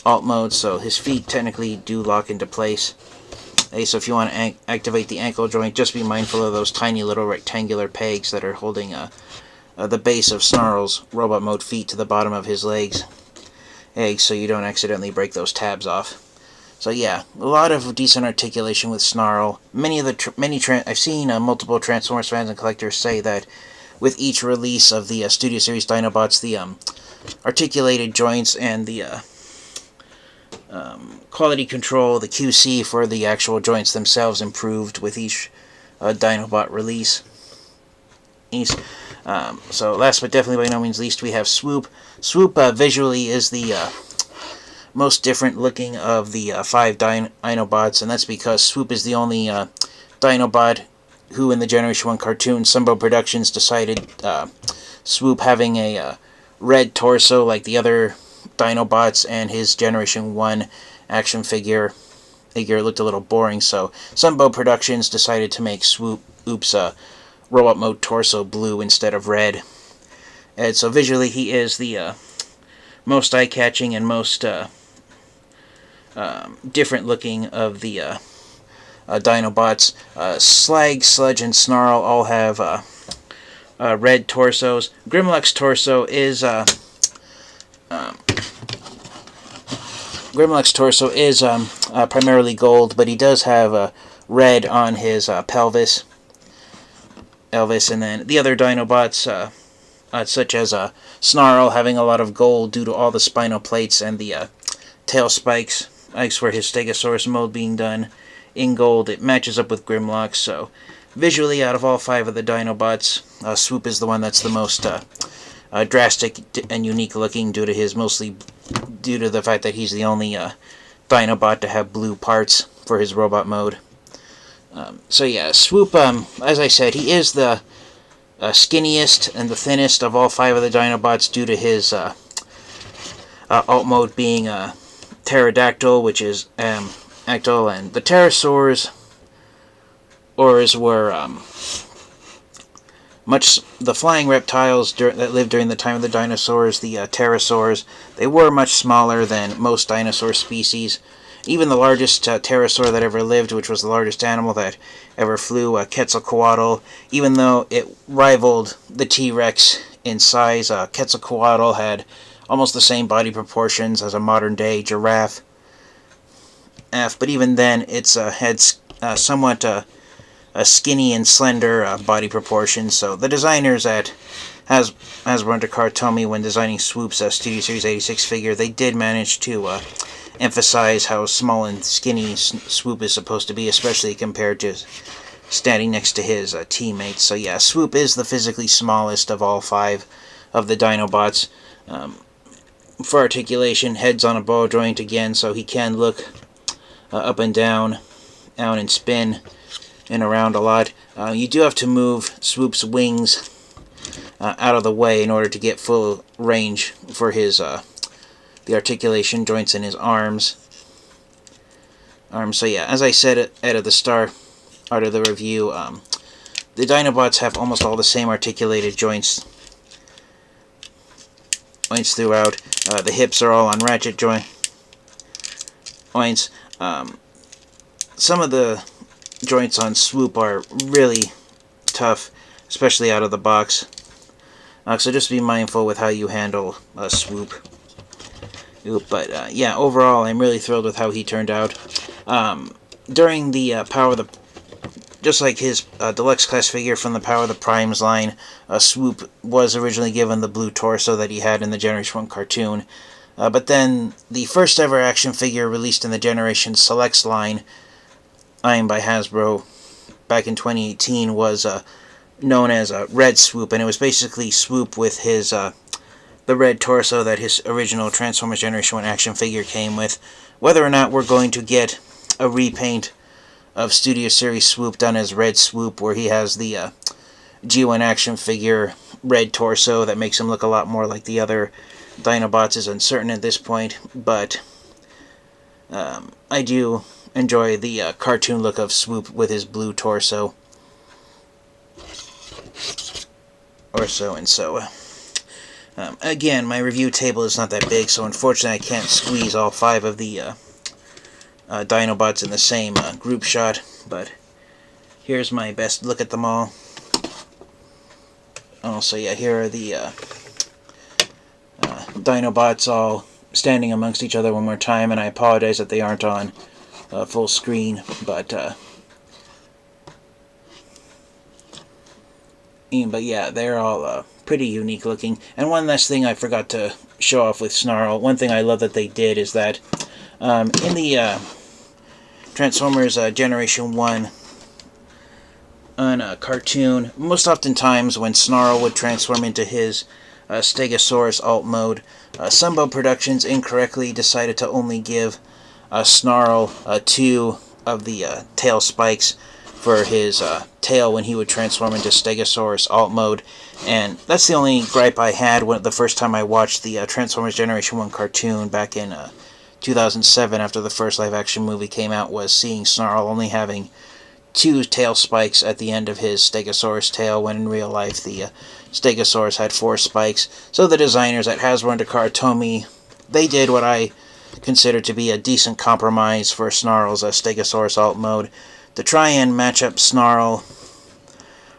alt mode, so his feet technically do lock into place. So if you want to activate the ankle joint, just be mindful of those tiny little rectangular pegs that are holding the base of Snarl's robot mode feet to the bottom of his legs, so you don't accidentally break those tabs off. So yeah, a lot of decent articulation with Snarl. I've seen multiple Transformers fans and collectors say that with each release of the Studio Series Dinobots, the articulated joints and the quality control, the QC for the actual joints themselves improved with each Dinobot release. So last but definitely by no means least, we have Swoop. Swoop visually is the most different looking of the 5 Dinobots, and that's because Swoop is the only Dinobot who in the Generation 1 cartoon, Sunbow Productions decided Swoop having a red torso like the other Dinobots and his Generation 1 action figure looked a little boring, so Sunbow Productions decided to make Swoop's robot mode torso blue instead of red. And so visually he is the most eye-catching and most different looking of the Dinobots. Slag, Sludge, and Snarl all have red torsos. Grimlock's torso is primarily gold, but he does have red on his pelvis. And then the other Dinobots, such as Snarl, having a lot of gold due to all the spinal plates and the tail spikes for his Stegosaurus mode being done in gold. It matches up with Grimlock, so visually out of all 5 of the Dinobots, Swoop is the one that's the most drastic and unique looking due to the fact that he's the only Dinobot to have blue parts for his robot mode. So yeah, Swoop, as I said, he is the skinniest and the thinnest of all 5 of the Dinobots due to his alt mode being pterodactyl, which is actyl, and the pterosaurs were the flying reptiles that lived during the time of the dinosaurs, the pterosaurs. They were much smaller than most dinosaur species. Even the largest pterosaur that ever lived, which was the largest animal that ever flew, Quetzalcoatl, even though it rivaled the T-Rex in size, Quetzalcoatl had almost the same body proportions as a modern-day giraffe. But even then, its head somewhat skinny and slender body proportions. So the designers at Hasbro and Takara Tomy, when designing Swoop's Studio Series 86 figure, they did manage to emphasize how small and skinny Swoop is supposed to be, especially compared to standing next to his teammates. So yeah, Swoop is the physically smallest of all 5 of the Dinobots. For articulation, head's on a ball joint again, so he can look up and down and spin and around a lot. You do have to move Swoop's wings out of the way in order to get full range for his the articulation joints in his arms. So yeah, as I said at the start of the review, the Dinobots have almost all the same articulated joints throughout. The hips are all on ratchet joints. Some of the joints on Swoop are really tough, especially out of the box. So just be mindful with how you handle Swoop. But yeah, overall, I'm really thrilled with how he turned out. During the Power of the... Just like his deluxe class figure from the Power of the Primes line, Swoop was originally given the blue torso that he had in the Generation 1 cartoon. But then the first ever action figure released in the Generation Selects line, by Hasbro, back in 2018, was known as Red Swoop, and it was basically Swoop with his the red torso that his original Transformers Generation 1 action figure came with. Whether or not we're going to get a repaint of Studio Series Swoop done as Red Swoop, where he has the G1 action figure red torso that makes him look a lot more like the other Dinobots, is uncertain at this point, but I do enjoy the cartoon look of Swoop with his blue torso. Or so and so. Again, my review table is not that big, so unfortunately I can't squeeze all 5 of the Dinobots in the same group shot, but here's my best look at them all. Also, yeah, here are the Dinobots all standing amongst each other one more time, and I apologize that they aren't on full screen, but yeah, they're all pretty unique looking. And one last thing I forgot to show off with Snarl, one thing I love that they did is that in the Transformers Generation 1 on a cartoon, most oftentimes when Snarl would transform into his Stegosaurus alt mode, Sunbow Productions incorrectly decided to only give Snarl 2 of the tail spikes for his tail when he would transform into Stegosaurus alt mode, and that's the only gripe I had the first time I watched the Transformers Generation 1 cartoon back in 2007 after the first live-action movie came out, was seeing Snarl only having 2 tail spikes at the end of his Stegosaurus tail, when in real life the Stegosaurus had 4 spikes. So the designers at Hasbro and Takara Tomy, they did what I consider to be a decent compromise for Snarl's Stegosaurus alt mode, to try and match up Snarl's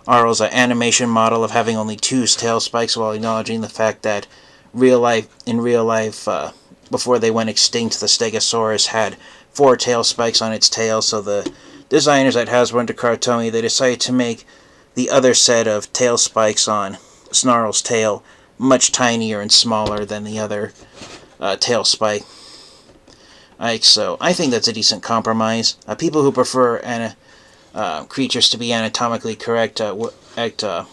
animation model of having only 2 tail spikes, while acknowledging the fact that in real life, before they went extinct, the Stegosaurus had 4 tail spikes on its tail. So the designers at Hasbro and Takara Tomy, they decided to make the other set of tail spikes on Snarl's tail much tinier and smaller than the other tail spike. So I think that's a decent compromise. People who prefer creatures to be anatomically correct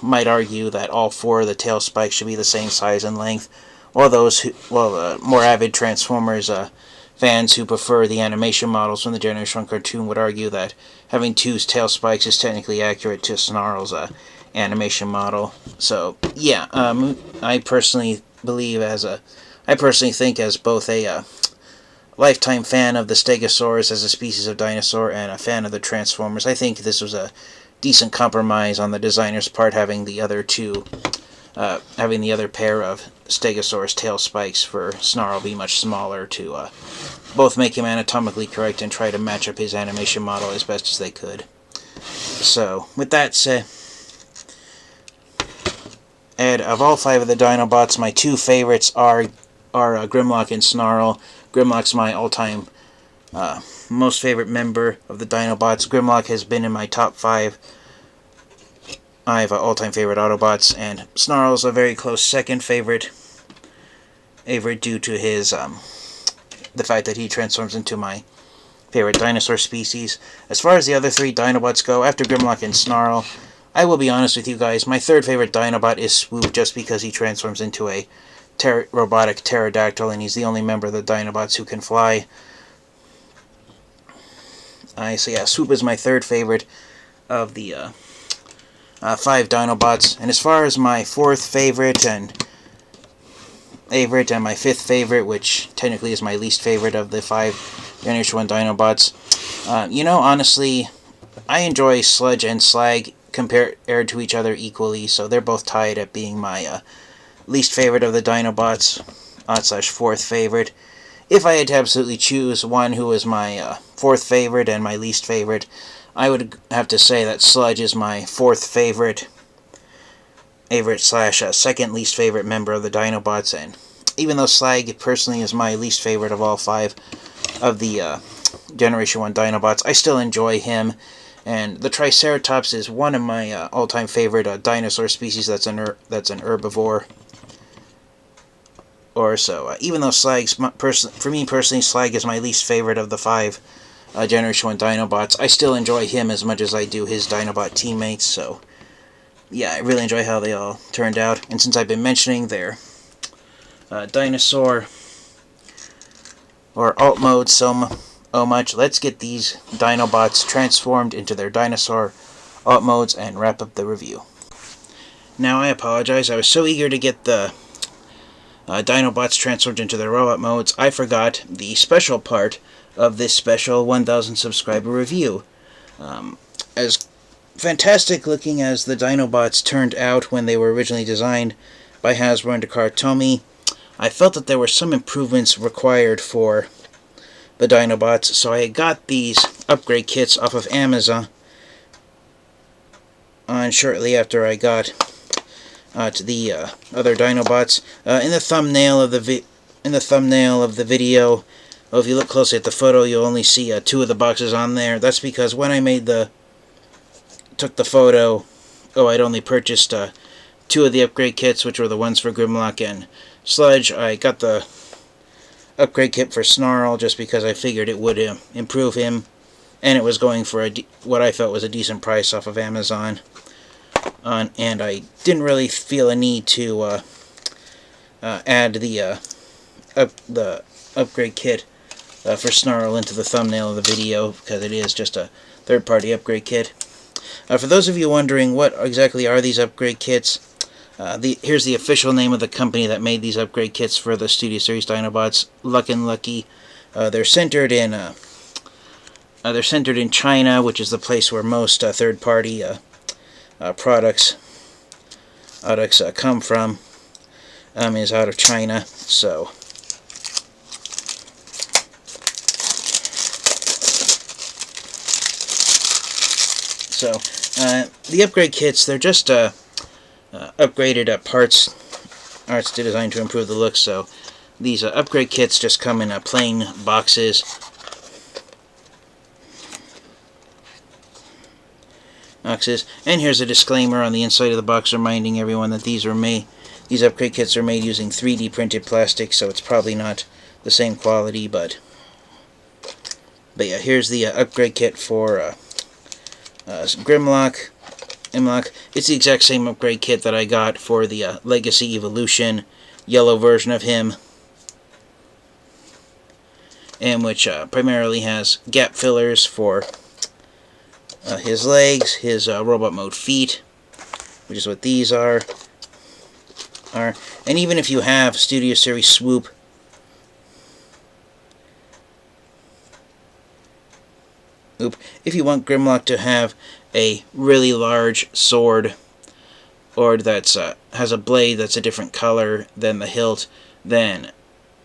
might argue that all 4 of the tail spikes should be the same size and length, or more avid Transformers fans who prefer the animation models from the Generation 1 cartoon would argue that having 2 tail spikes is technically accurate to Snarl's animation model. So yeah, I personally think, as both a lifetime fan of the Stegosaurus as a species of dinosaur and a fan of the Transformers, I think this was a decent compromise on the designer's part, having the other pair of Stegosaurus tail spikes for Snarl be much smaller, to both make him anatomically correct and try to match up his animation model as best as they could. So, with that said, Ed, of all 5 of the Dinobots, my 2 favorites are Grimlock and Snarl. Grimlock's my all-time most favorite member of the Dinobots. Grimlock has been in my top 5. I have all-time favorite Autobots, and Snarl's a very close second favorite due to his the fact that he transforms into my favorite dinosaur species. As far as the other 3 Dinobots go, after Grimlock and Snarl, I will be honest with you guys, my third favorite Dinobot is Swoop, just because he transforms into a robotic pterodactyl, and he's the only member of the Dinobots who can fly. So yeah, Swoop is my third favorite of the 5 Dinobots. And as far as my fourth favorite and my fifth favorite, which technically is my least favorite of the 5 Generation 1 Dinobots, you know, honestly, I enjoy Sludge and Slag compared to each other equally, so they're both tied at being my least favorite of the Dinobots, / fourth favorite. If I had to absolutely choose one who is my fourth favorite and my least favorite, I would have to say that Sludge is my fourth favorite / second least favorite member of the Dinobots, and even though Slag personally is my least favorite of all 5 of the Generation 1 Dinobots, I still enjoy him. And the Triceratops is one of my all-time favorite dinosaur species that's an herbivore. Even though Slag's, for me personally, Slag is my least favorite of the 5 Generation 1 Dinobots, I still enjoy him as much as I do his Dinobot teammates, so yeah, I really enjoy how they all turned out. And since I've been mentioning their dinosaur or alt modes so much, let's get these Dinobots transformed into their dinosaur alt modes and wrap up the review. Now, I apologize, I was so eager to get the Dinobots transformed into their robot modes, I forgot the special part of this special 1,000 subscriber review. As fantastic looking as the Dinobots turned out when they were originally designed by Hasbro and Takara Tomy, I felt that there were some improvements required for the Dinobots, so I got these upgrade kits off of Amazon shortly after I got to the other Dinobots. In the thumbnail of the video, well, if you look closely at the photo, you'll only see 2 of the boxes on there. That's because when I took the photo, I'd only purchased 2 of the upgrade kits, which were the ones for Grimlock and Sludge. I got the upgrade kit for Snarl just because I figured it would improve him, and it was going for what I felt was a decent price off of Amazon. And I didn't really feel a need to add the upgrade kit for Snarl into the thumbnail of the video, because it is just a third-party upgrade kit. For those of you wondering what exactly are these upgrade kits, here's the official name of the company that made these upgrade kits for the Studio Series Dinobots, Luck and Lucky. They're centered in China, which is the place where most third-party products come from. Is out of China, so. The upgrade kits, they're just upgraded parts designed to improve the look. So these upgrade kits just come in plain boxes. And here's a disclaimer on the inside of the box reminding everyone that these upgrade kits are made using 3D printed plastic, so it's probably not the same quality, but yeah, here's the upgrade kit for Grimlock. It's the exact same upgrade kit that I got for the Legacy Evolution yellow version of him, and which primarily has gap fillers for his legs, his robot mode feet, which is what these are. And even if you have Studio Series Swoop, if you want Grimlock to have a really large sword, or that's has a blade that's a different color than the hilt, then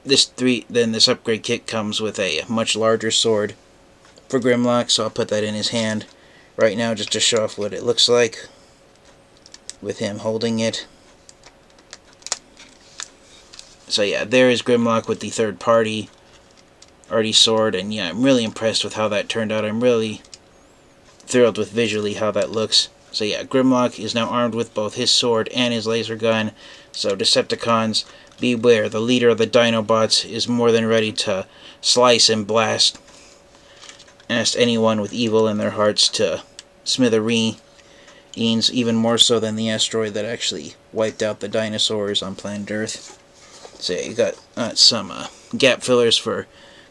this upgrade kit comes with a much larger sword for Grimlock. So I'll put that in his hand right now just to show off what it looks like with him holding it. So yeah, there is Grimlock with the third party Artie sword, and yeah, I'm really impressed with how that turned out. I'm really thrilled with visually how that looks. So yeah, Grimlock is now armed with both his sword and his laser gun. So Decepticons, beware, the leader of the Dinobots is more than ready to slice and blast anyone with evil in their hearts to smithereens, even more so than the asteroid that actually wiped out the dinosaurs on planet Earth. So yeah, you got some gap fillers for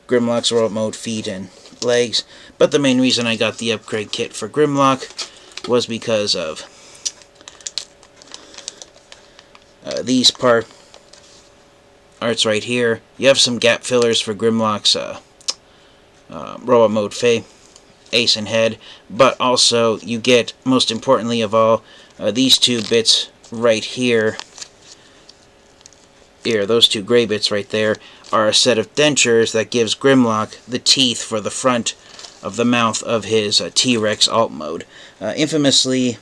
Grimlock's robot mode feet and legs, but the main reason I got the upgrade kit for Grimlock was because of these parts right here. You have some gap fillers for Grimlock's robot mode face and head, but also you get, most importantly of all, these two bits right here. Those two gray bits right there are a set of dentures that gives Grimlock the teeth for the front of the mouth of his T-Rex alt mode. Infamously,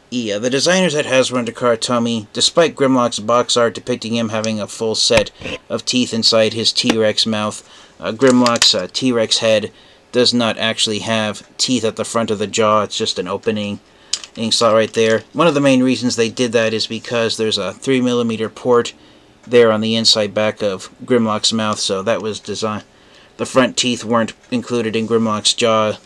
the designers at Hasbro and Takara Tomy, despite Grimlock's box art depicting him having a full set of teeth inside his T-Rex mouth, Grimlock's T-Rex head does not actually have teeth at the front of the jaw. It's just an opening slot right there. One of the main reasons they did that is because there's a 3mm port there on the inside back of Grimlock's mouth, so that was designed. The front teeth weren't included in Grimlock's jaw,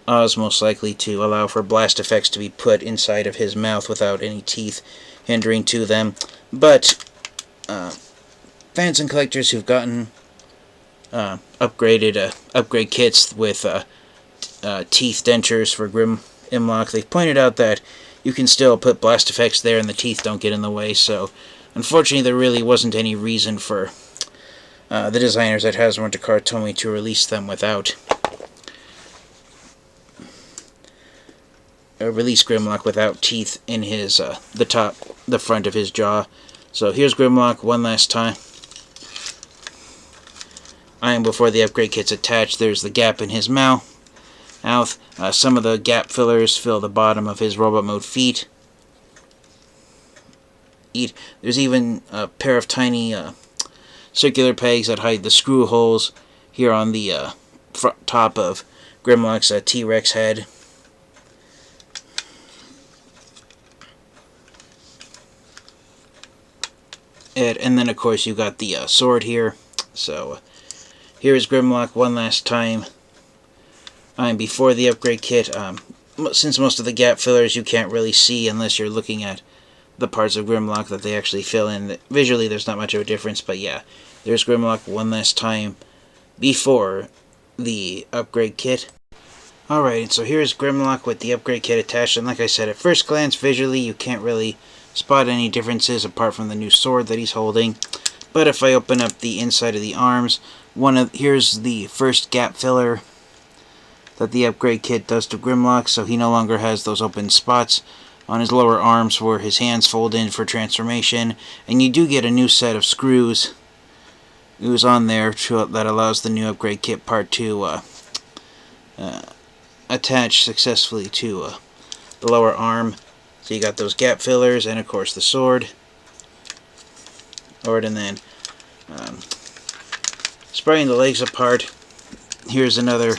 most likely to allow for blast effects to be put inside of his mouth without any teeth hindering to them. But fans and collectors who've gotten upgrade kits with teeth dentures for Grimlock, they've pointed out that you can still put blast effects there and the teeth don't get in the way. So unfortunately there really wasn't any reason for the designers at Hasbro and Takara Tomy to release them without release Grimlock without teeth in his the front of his jaw. So here's Grimlock one last time. Before the upgrade kit's attached, there's the gap in his mouth. Some of the gap fillers fill the bottom of his robot mode feet. There's even a pair of tiny circular pegs that hide the screw holes here on the top of Grimlock's T-Rex head. And then of course you got the sword here. So here is Grimlock one last time. Before the upgrade kit. Since most of the gap fillers you can't really see unless you're looking at the parts of Grimlock that they actually fill in. Visually there's not much of a difference, but yeah, there's Grimlock one last time before the upgrade kit. Alright, so here's Grimlock with the upgrade kit attached, and like I said, at first glance visually you can't really spot any differences apart from the new sword that he's holding. But if I open up the inside of the arms, here's the first gap filler that the upgrade kit does to Grimlock, so he no longer has those open spots on his lower arms where his hands fold in for transformation. And you do get a new set of screws on there that allows the new upgrade kit part to attach successfully to the lower arm. So you got those gap fillers and of course the sword. And then spraying the legs apart. Here's another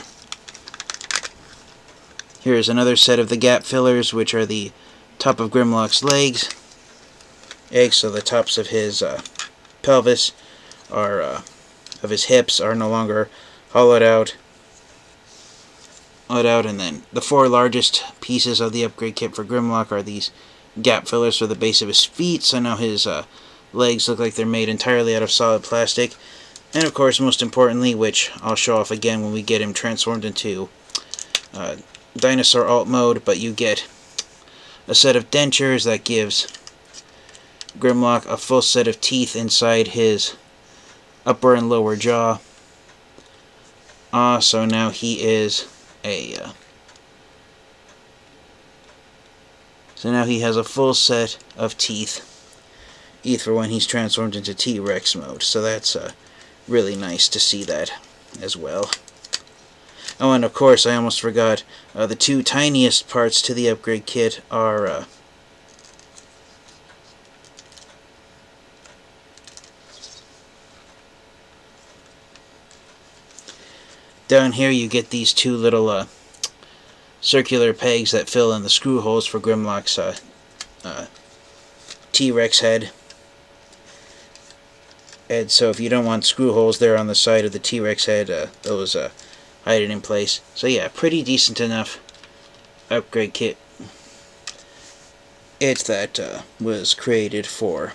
set of the gap fillers, which are the top of Grimlock's legs. So the tops of his pelvis of his hips are no longer hollowed out. And then the four largest pieces of the upgrade kit for Grimlock are these gap fillers for the base of his feet. So now his legs look like they're made entirely out of solid plastic. And of course, most importantly, which I'll show off again when we get him transformed into dinosaur alt mode, but you get a set of dentures that gives Grimlock a full set of teeth inside his upper and lower jaw. So now he is so now he has a full set of teeth for when he's transformed into T-Rex mode. So that's really nice to see that as well. Oh, and of course, I almost forgot, the two tiniest parts to the upgrade kit are Down here you get these two little circular pegs that fill in the screw holes for Grimlock's T-Rex head. And so if you don't want screw holes there on the side of the T-Rex head, those hide it in place. So yeah, pretty decent enough upgrade kit. It that was created for